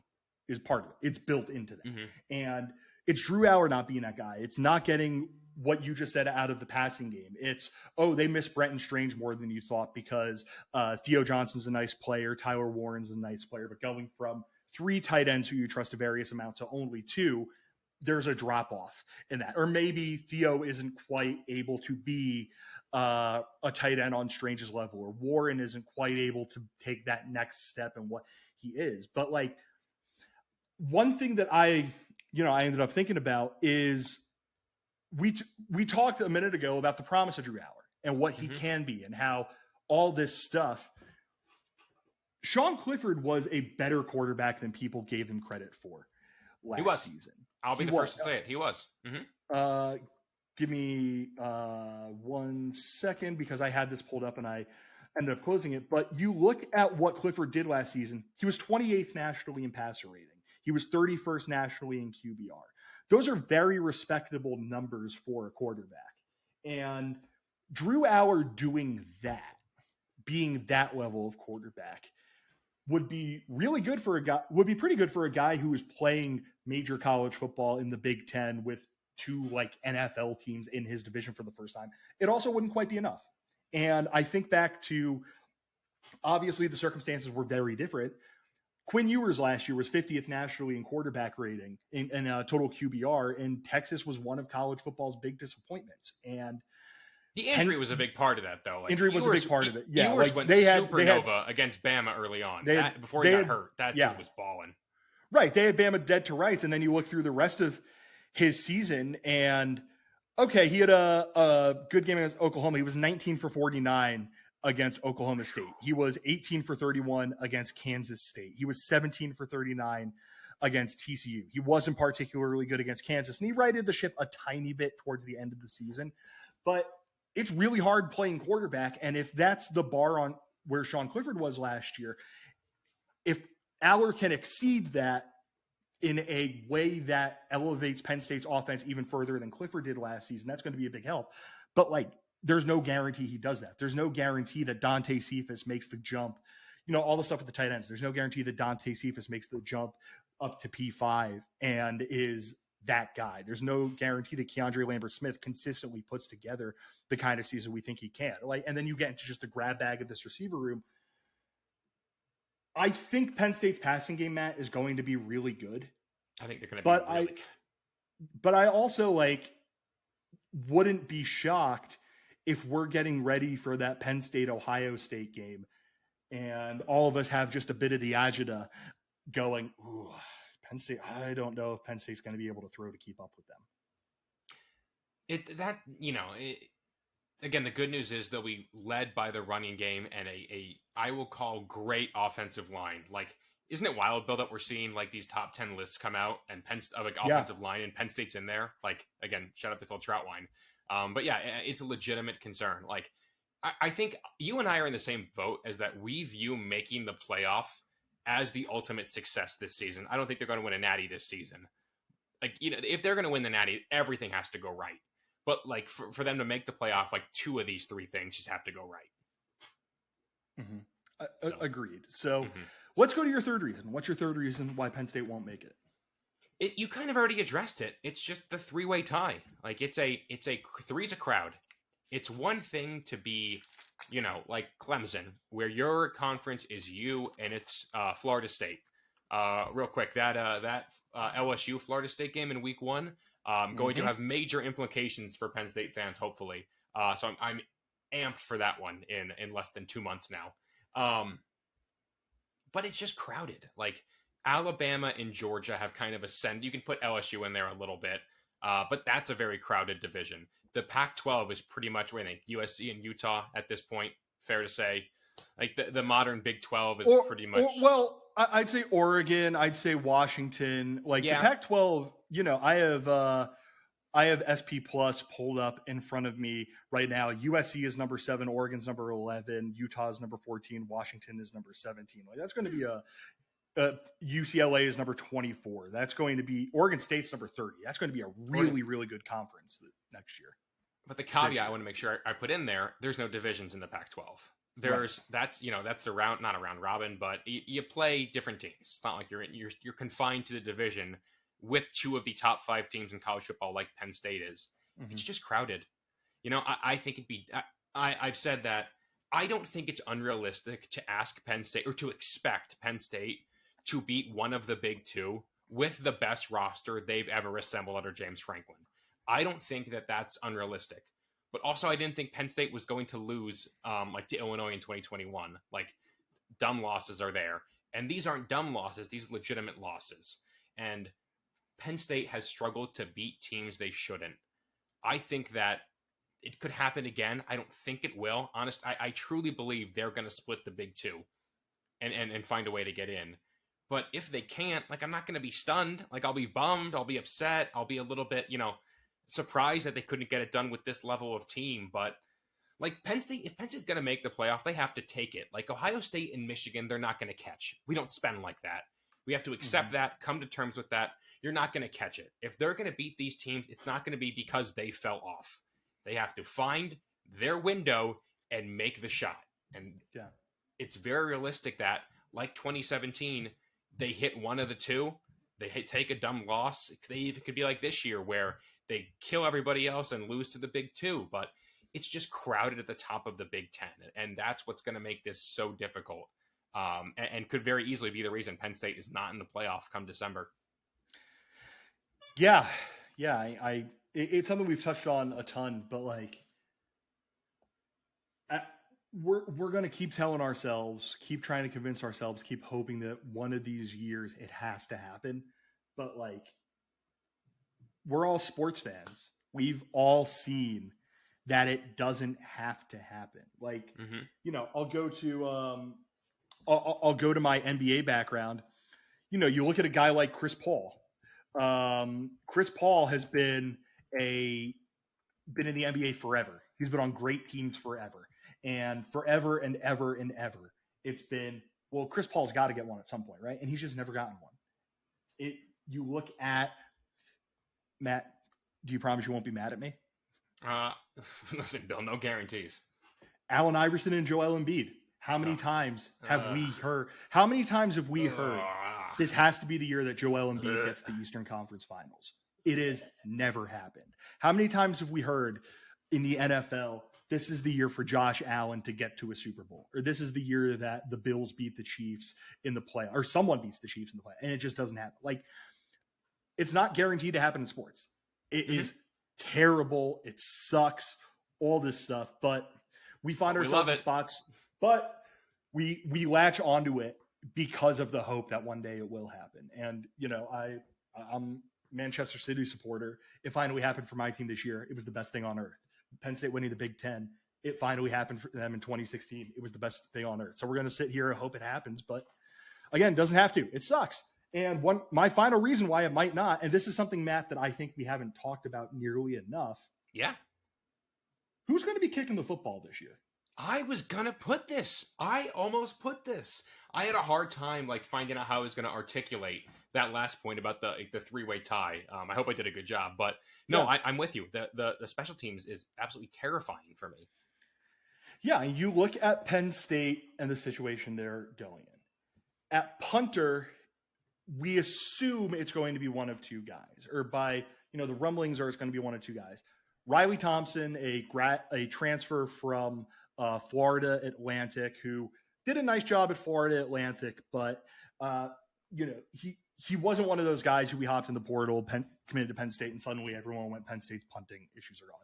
A: is part of it. It's built into that. And it's Drew Allar not being that guy. It's not getting what you just said out of the passing game. It's, they miss Brenton Strange more than you thought because Theo Johnson's a nice player, Tyler Warren's a nice player, but going from 3 tight ends who you trust a various amount to only 2, there's a drop off in that, or maybe Theo isn't quite able to be a tight end on Strange's level, or Warren isn't quite able to take that next step in what he is. But like, one thing that I ended up thinking about is we talked a minute ago about the promise of Drew Allar and what he can be and how all this stuff. Sean Clifford was a better quarterback than people gave him credit for last season.
B: I'll be the first to say it. He was.
A: Give me 1 second, because I had this pulled up and I ended up closing it. But you look at what Clifford did last season. He was 28th nationally in passer rating. He was 31st nationally in QBR. Those are very respectable numbers for a quarterback. And Drew Allar doing that, being that level of quarterback, would be really good for a guy, would be pretty good for a guy who is playing major college football in the Big Ten with two like NFL teams in his division for the first time. It also wouldn't quite be enough. And I think back to, obviously the circumstances were very different. Quinn Ewers last year was 50th nationally in quarterback rating in total QBR, and Texas was one of college football's big disappointments. And
B: the injury was a big part of that, though. Like,
A: injury was a big part of it. Yeah,
B: Ewers went supernova against Bama early on. Before he got hurt, that dude was balling.
A: Right, they had Bama dead to rights, and then you look through the rest of his season, and okay, he had a good game against Oklahoma. He was 19 for 49 against Oklahoma State. He was 18 for 31 against Kansas State. He was 17 for 39 against TCU. He wasn't particularly good against Kansas, and he righted the ship a tiny bit towards the end of the season. But it's really hard playing quarterback, and if that's the bar on where Sean Clifford was last year, if Allar can exceed that in a way that elevates Penn State's offense even further than Clifford did last season, that's going to be a big help. But like, there's no guarantee he does that. There's no guarantee that Dante Cephas makes the jump, all the stuff with the tight ends. There's no guarantee that Dante Cephas makes the jump up to P5 and is that guy. There's no guarantee that Keandre Lambert-Smith consistently puts together the kind of season we think he can. And then you get into just a grab bag of this receiver room. I think Penn State's passing game, Matt, is going to be really good.
B: I think they're going to be really good.
A: But I also wouldn't be shocked if we're getting ready for that Penn State-Ohio State game and all of us have just a bit of the agita going, ooh, Penn State, I don't know if Penn State's going to be able to throw to keep up with them.
B: Again, the good news is that we led by the running game and I will call great offensive line. Like, isn't it wild, Bill, that we're seeing like these top 10 lists come out and offensive line and Penn State's in there? Like, again, shout out to Phil Troutwine. But yeah, it's a legitimate concern. Like, I think you and I are in the same boat as that we view making the playoff as the ultimate success this season. I don't think they're going to win a natty this season. Like, if they're going to win the natty, everything has to go right. But like for them to make the playoff, like two of these three things just have to go right.
A: Mm-hmm. Agreed. So let's go to your third reason. What's your third reason why Penn State won't make it?
B: You kind of already addressed it. It's just the three-way tie. Like three's a crowd. It's one thing to be, like Clemson, where your conference is you and it's Florida State. Real quick, that LSU Florida State game in week 1, going to have major implications for Penn State fans, hopefully. So I'm amped for that one in less than 2 months now. But it's just crowded. Like, Alabama and Georgia have kind of ascended. You can put LSU in there a little bit, but that's a very crowded division. The Pac-12 is pretty much where I think USC and Utah at this point, fair to say. Like, the modern Big 12 is pretty much...
A: I'd say Oregon. I'd say Washington. Like, the Pac-12, I have SP Plus pulled up in front of me right now. USC is number 7, Oregon's number 11, Utah's number 14, Washington is number 17. Like, that's going to be UCLA is number 24. That's going to be Oregon State's number 30. That's going to be a really, really good conference next year.
B: But the caveat I want to make sure I put in there's no divisions in the Pac-12. That's the round, not a round robin, but you play different teams. It's not like you're confined to the division with 2 of the top 5 teams in college football, like Penn State is. It's just crowded. I think I've said that I don't think it's unrealistic to ask Penn State or to expect Penn State to beat one of the big 2 with the best roster they've ever assembled under James Franklin. I don't think that that's unrealistic. But also, I didn't think Penn State was going to lose like to Illinois in 2021. Like, dumb losses are there. And these aren't dumb losses. These are legitimate losses. And Penn State has struggled to beat teams they shouldn't. I think that it could happen again. I don't think it will. I truly believe they're going to split the Big Two and find a way to get in. But if they can't, like, I'm not going to be stunned. Like, I'll be bummed. I'll be upset. I'll be a little bit, surprised that they couldn't get it done with this level of team. But like Penn State, if Penn State's going to make the playoff, they have to take it. Like Ohio State and Michigan, they're not going to catch. We don't spend like that. We have to accept that, come to terms with that. You're not going to catch it. If they're going to beat these teams, it's not going to be because they fell off. They have to find their window and make the shot. And it's very realistic that, like 2017, they hit one of the two. They take a dumb loss. They even could be like this year where they kill everybody else and lose to the Big Two. But it's just crowded at the top of the Big Ten. And that's what's going to make this so difficult. And could very easily be the reason Penn State is not in the playoff come December.
A: Yeah. It's something we've touched on a ton, but like, we're going to keep telling ourselves, keep trying to convince ourselves, keep hoping that one of these years it has to happen. But like, we're all sports fans. We've all seen that it doesn't have to happen. Like, I'll go to my NBA background. You look at a guy like Chris Paul. Chris Paul has been in the NBA forever. He's been on great teams forever. And forever and ever and ever, it's been, well, Chris Paul's got to get one at some point, right? And he's just never gotten one. You look at Matt. Do you promise you won't be mad at me?
B: Listen, Bill, no guarantees.
A: Allen Iverson and Joel Embiid. How many times have we heard? How many times have we heard this has to be the year that Joel Embiid gets the Eastern Conference Finals? It has never happened. How many times have we heard in the NFL, this is the year for Josh Allen to get to a Super Bowl, or this is the year that the Bills beat the Chiefs in the play, or someone beats the Chiefs in the play, and it just doesn't happen. Like, it's not guaranteed to happen in sports. It is terrible. It sucks, all this stuff, but we find ourselves in spots, but we latch onto it because of the hope that one day it will happen. And, I'm a Manchester City supporter. It finally happened for my team this year. It was the best thing on earth. Penn State winning the Big Ten, it finally happened for them in 2016. It was the best thing on earth. So we're going to sit here and hope it happens. But again, doesn't have to. It sucks. And my final reason why it might not, and this is something, Matt, that I think we haven't talked about nearly enough.
B: Yeah.
A: Who's going to be kicking the football this year?
B: I was going to put this. I almost put this. I had a hard time finding out how I was going to articulate that last point about the three-way tie. I hope I did a good job, but no, yeah. I'm with you. The special teams is absolutely terrifying for me.
A: Yeah, you look at Penn State and the situation they're going in. At punter, we assume it's going to be one of two guys, or by the rumblings are it's going to be one of two guys. Riley Thompson, a transfer from Florida Atlantic, who did a nice job at Florida Atlantic, but he wasn't one of those guys who we hopped in the portal, committed to Penn State, and suddenly everyone went Penn State's punting issues are gone.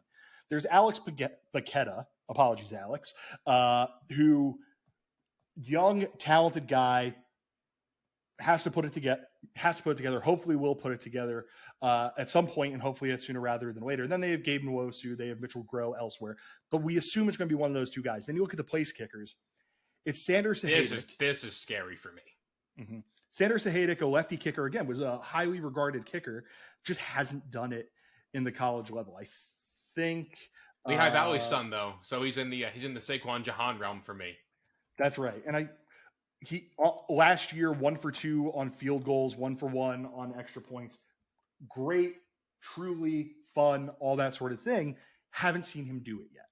A: There's Alex Paqueta, apologies, Alex, who young, talented guy, has to put it together. Hopefully will put it together at some point, and hopefully it's sooner rather than later. Then they have Gabe Nwosu, they have Mitchell Groh elsewhere, but we assume it's going to be one of those two guys. Then you look at the place kickers. It's Sander Sahaydak.
B: This is scary for me.
A: Mm-hmm. Sander Sahaydak, a lefty kicker, again, was a highly regarded kicker, just hasn't done it in the college level. I think
B: Lehigh Valley's son, though, so he's in the Saquon Jahan realm for me.
A: That's right, and he last year 1 for 2 on field goals, 1 for 1 on extra points. Great, truly fun, all that sort of thing. Haven't seen him do it yet.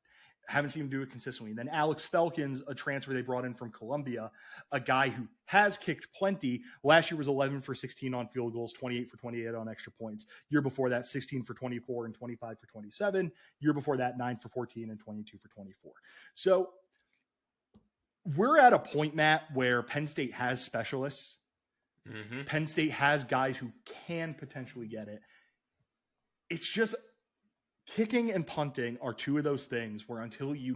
A: Haven't seen him do it consistently. And then Alex Felkins, a transfer they brought in from Columbia, a guy who has kicked plenty. Last year was 11 for 16 on field goals, 28 for 28 on extra points. Year before that, 16 for 24 and 25 for 27. Year before that, 9 for 14 and 22 for 24. So we're at a point, Matt, where Penn State has specialists,
B: Mm-hmm.
A: Penn State has guys who can potentially get it. It's just kicking and punting are two of those things where until you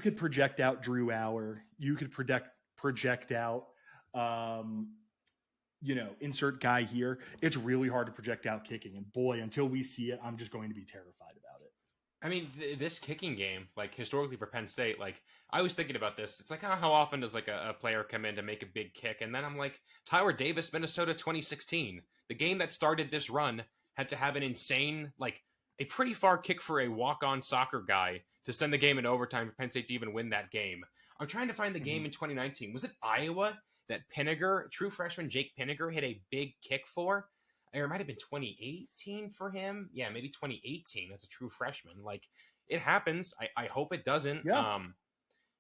A: could project out Drew Allar, you could project out, insert guy here. It's really hard to project out kicking. And boy, until we see it, I'm just going to be terrified about it.
B: I mean, this kicking game, like historically for Penn State, like I was thinking about this. It's like how often does like a player come in to make a big kick? And then I'm like, Tyler Davis, Minnesota 2016. The game that started this run had to have an insane, like a pretty far kick for a walk-on soccer guy to send the game in overtime for Penn State to even win that game. I'm trying to find the game in 2019. Was it Iowa that Pinniger, true freshman Jake Pinniger, hit a big kick for? Or it might have been 2018 for him. Yeah, maybe 2018 as a true freshman. Like, it happens. I hope it doesn't.
A: Yeah.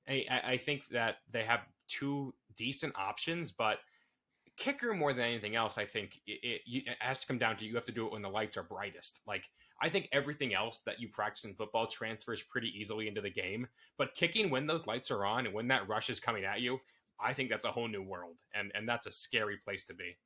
B: I think that they have two decent options, but kicker more than anything else, I think it has to come down to you have to do it when the lights are brightest. Like, I think everything else that you practice in football transfers pretty easily into the game, but kicking when those lights are on and when that rush is coming at you, I think that's a whole new world, and that's a scary place to be.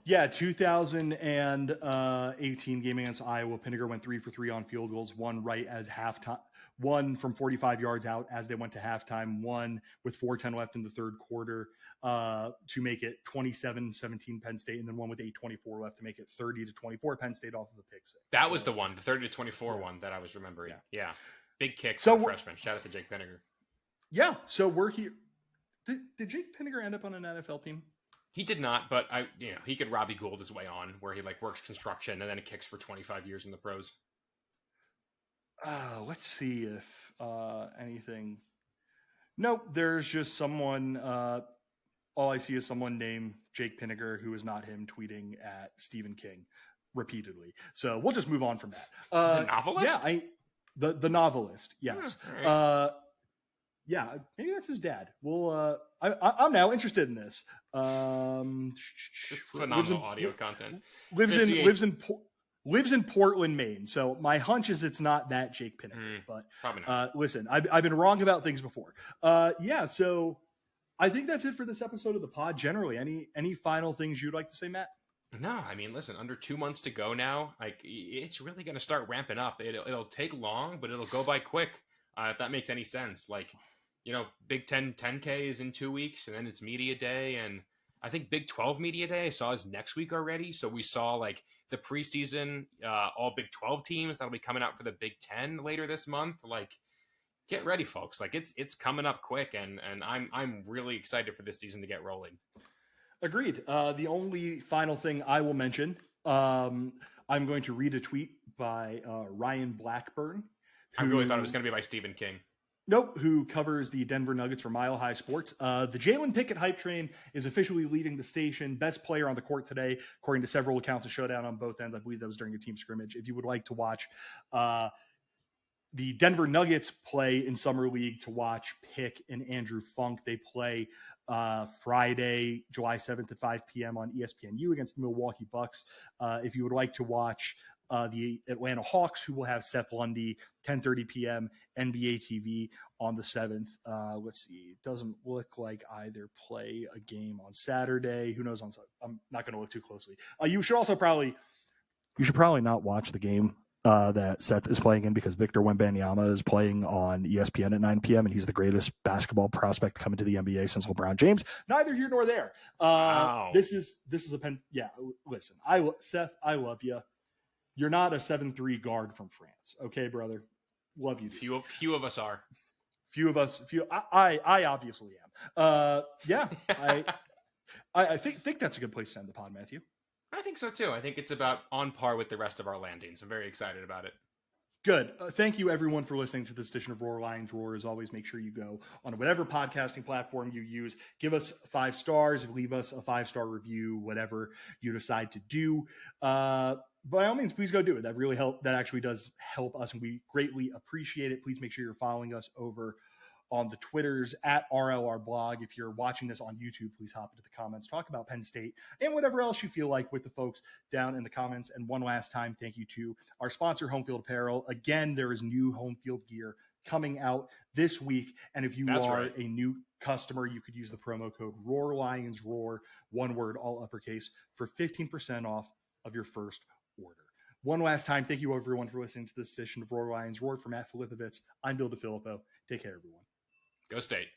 A: Yeah, 2018 game against Iowa, Pinniger went 3 for 3 on field goals, one right as halftime, one from 45 yards out as they went to halftime, one with 4:10 left in the third quarter to make it 27-17 Penn State, and then one with 8:24 left to make it 30-24 Penn State off of the pick six.
B: That was the one, the 30-24 one that I was remembering. Yeah. Big kick
A: So
B: for freshman. Shout out to Jake Pinniger.
A: Yeah, so we're here. Did Jake Pinniger end up on an NFL team?
B: He did not, but he could Robbie Gould his way on, where he like works construction and then he kicks for 25 years in the pros.
A: Let's see if anything. Nope, there's just someone. All I see is someone named Jake Pinniger, who is not him, tweeting at Stephen King repeatedly. So we'll just move on from that.
B: The novelist?
A: Yeah, the novelist. Yes.
B: Right.
A: Yeah, maybe that's his dad. Well, I'm now interested in this.
B: Just phenomenal audio content.
A: Lives in Portland, Maine. So my hunch is it's not that Jake Pinniger. But
B: probably not.
A: Listen, I've been wrong about things before. Yeah, so I think that's it for this episode of the pod. Generally, any final things you'd like to say, Matt?
B: No, I mean, listen, under 2 months to go now. Like, it's really going to start ramping up. It'll take long, but it'll go by quick. If that makes any sense. Like, Big 10K is in 2 weeks, and then it's media day, and I think Big 12 media day I saw is next week already. So we saw like the preseason, all Big 12 teams that'll be coming out for the Big 10 later this month. Like, get ready, folks. Like, it's coming up quick, and I'm really excited for this season to get rolling.
A: Agreed. The only final thing I will mention, I'm going to read a tweet by Ryan Blackburn.
B: I really thought it was going to be by Stephen King.
A: Nope, who covers the Denver Nuggets for Mile High Sports. The Jalen Pickett hype train is officially leaving the station. Best player on the court today, according to several accounts, a showdown on both ends. I believe that was during a team scrimmage. If you would like to watch the Denver Nuggets play in Summer League, to watch Pick and Andrew Funk, they play Friday, July 7th at 5 p.m. on ESPNU against the Milwaukee Bucks. If you would like to watch the Atlanta Hawks, who will have Seth Lundy, 10:30 p.m. NBA TV on the 7th. Let's see. It doesn't look like either play a game on Saturday. Who knows? I'm not going to look too closely. You should probably not watch the game that Seth is playing in, because Victor Wembanyama is playing on ESPN at 9 p.m. and he's the greatest basketball prospect coming to the NBA since LeBron James. Neither here nor there.
B: Wow.
A: This is a pen. Yeah. Listen, Seth, I love you. You're not a 7'3" guard from France. Okay, brother. Love you.
B: Few of us are.
A: I obviously am. Yeah. I think that's a good place to end the pod, Matthew.
B: I think so too. I think it's about on par with the rest of our landings. I'm very excited about it.
A: Good. Thank you, everyone, for listening to this edition of Roar Lions Roar. As always, make sure you go on whatever podcasting platform you use. Give us 5 stars. Leave us a 5-star review, whatever you decide to do. By all means, please go do it. That really that actually does help us, and we greatly appreciate it. Please make sure you're following us over on the Twitters at RLR Blog. If you're watching this on YouTube, please hop into the comments, talk about Penn State and whatever else you feel like with the folks down in the comments. And one last time, thank you to our sponsor, Home Field Apparel. Again, there is new home field gear coming out this week. And if you
B: That's
A: are
B: right.
A: a new customer, you could use the promo code roarlionsroar, one word, all uppercase, for 15% off of your first order. One last time, thank you everyone for listening to this edition of Roar Lions Roar. For Matt Filipovitz, I'm Bill DeFilippo. Take care, everyone.
B: Go State.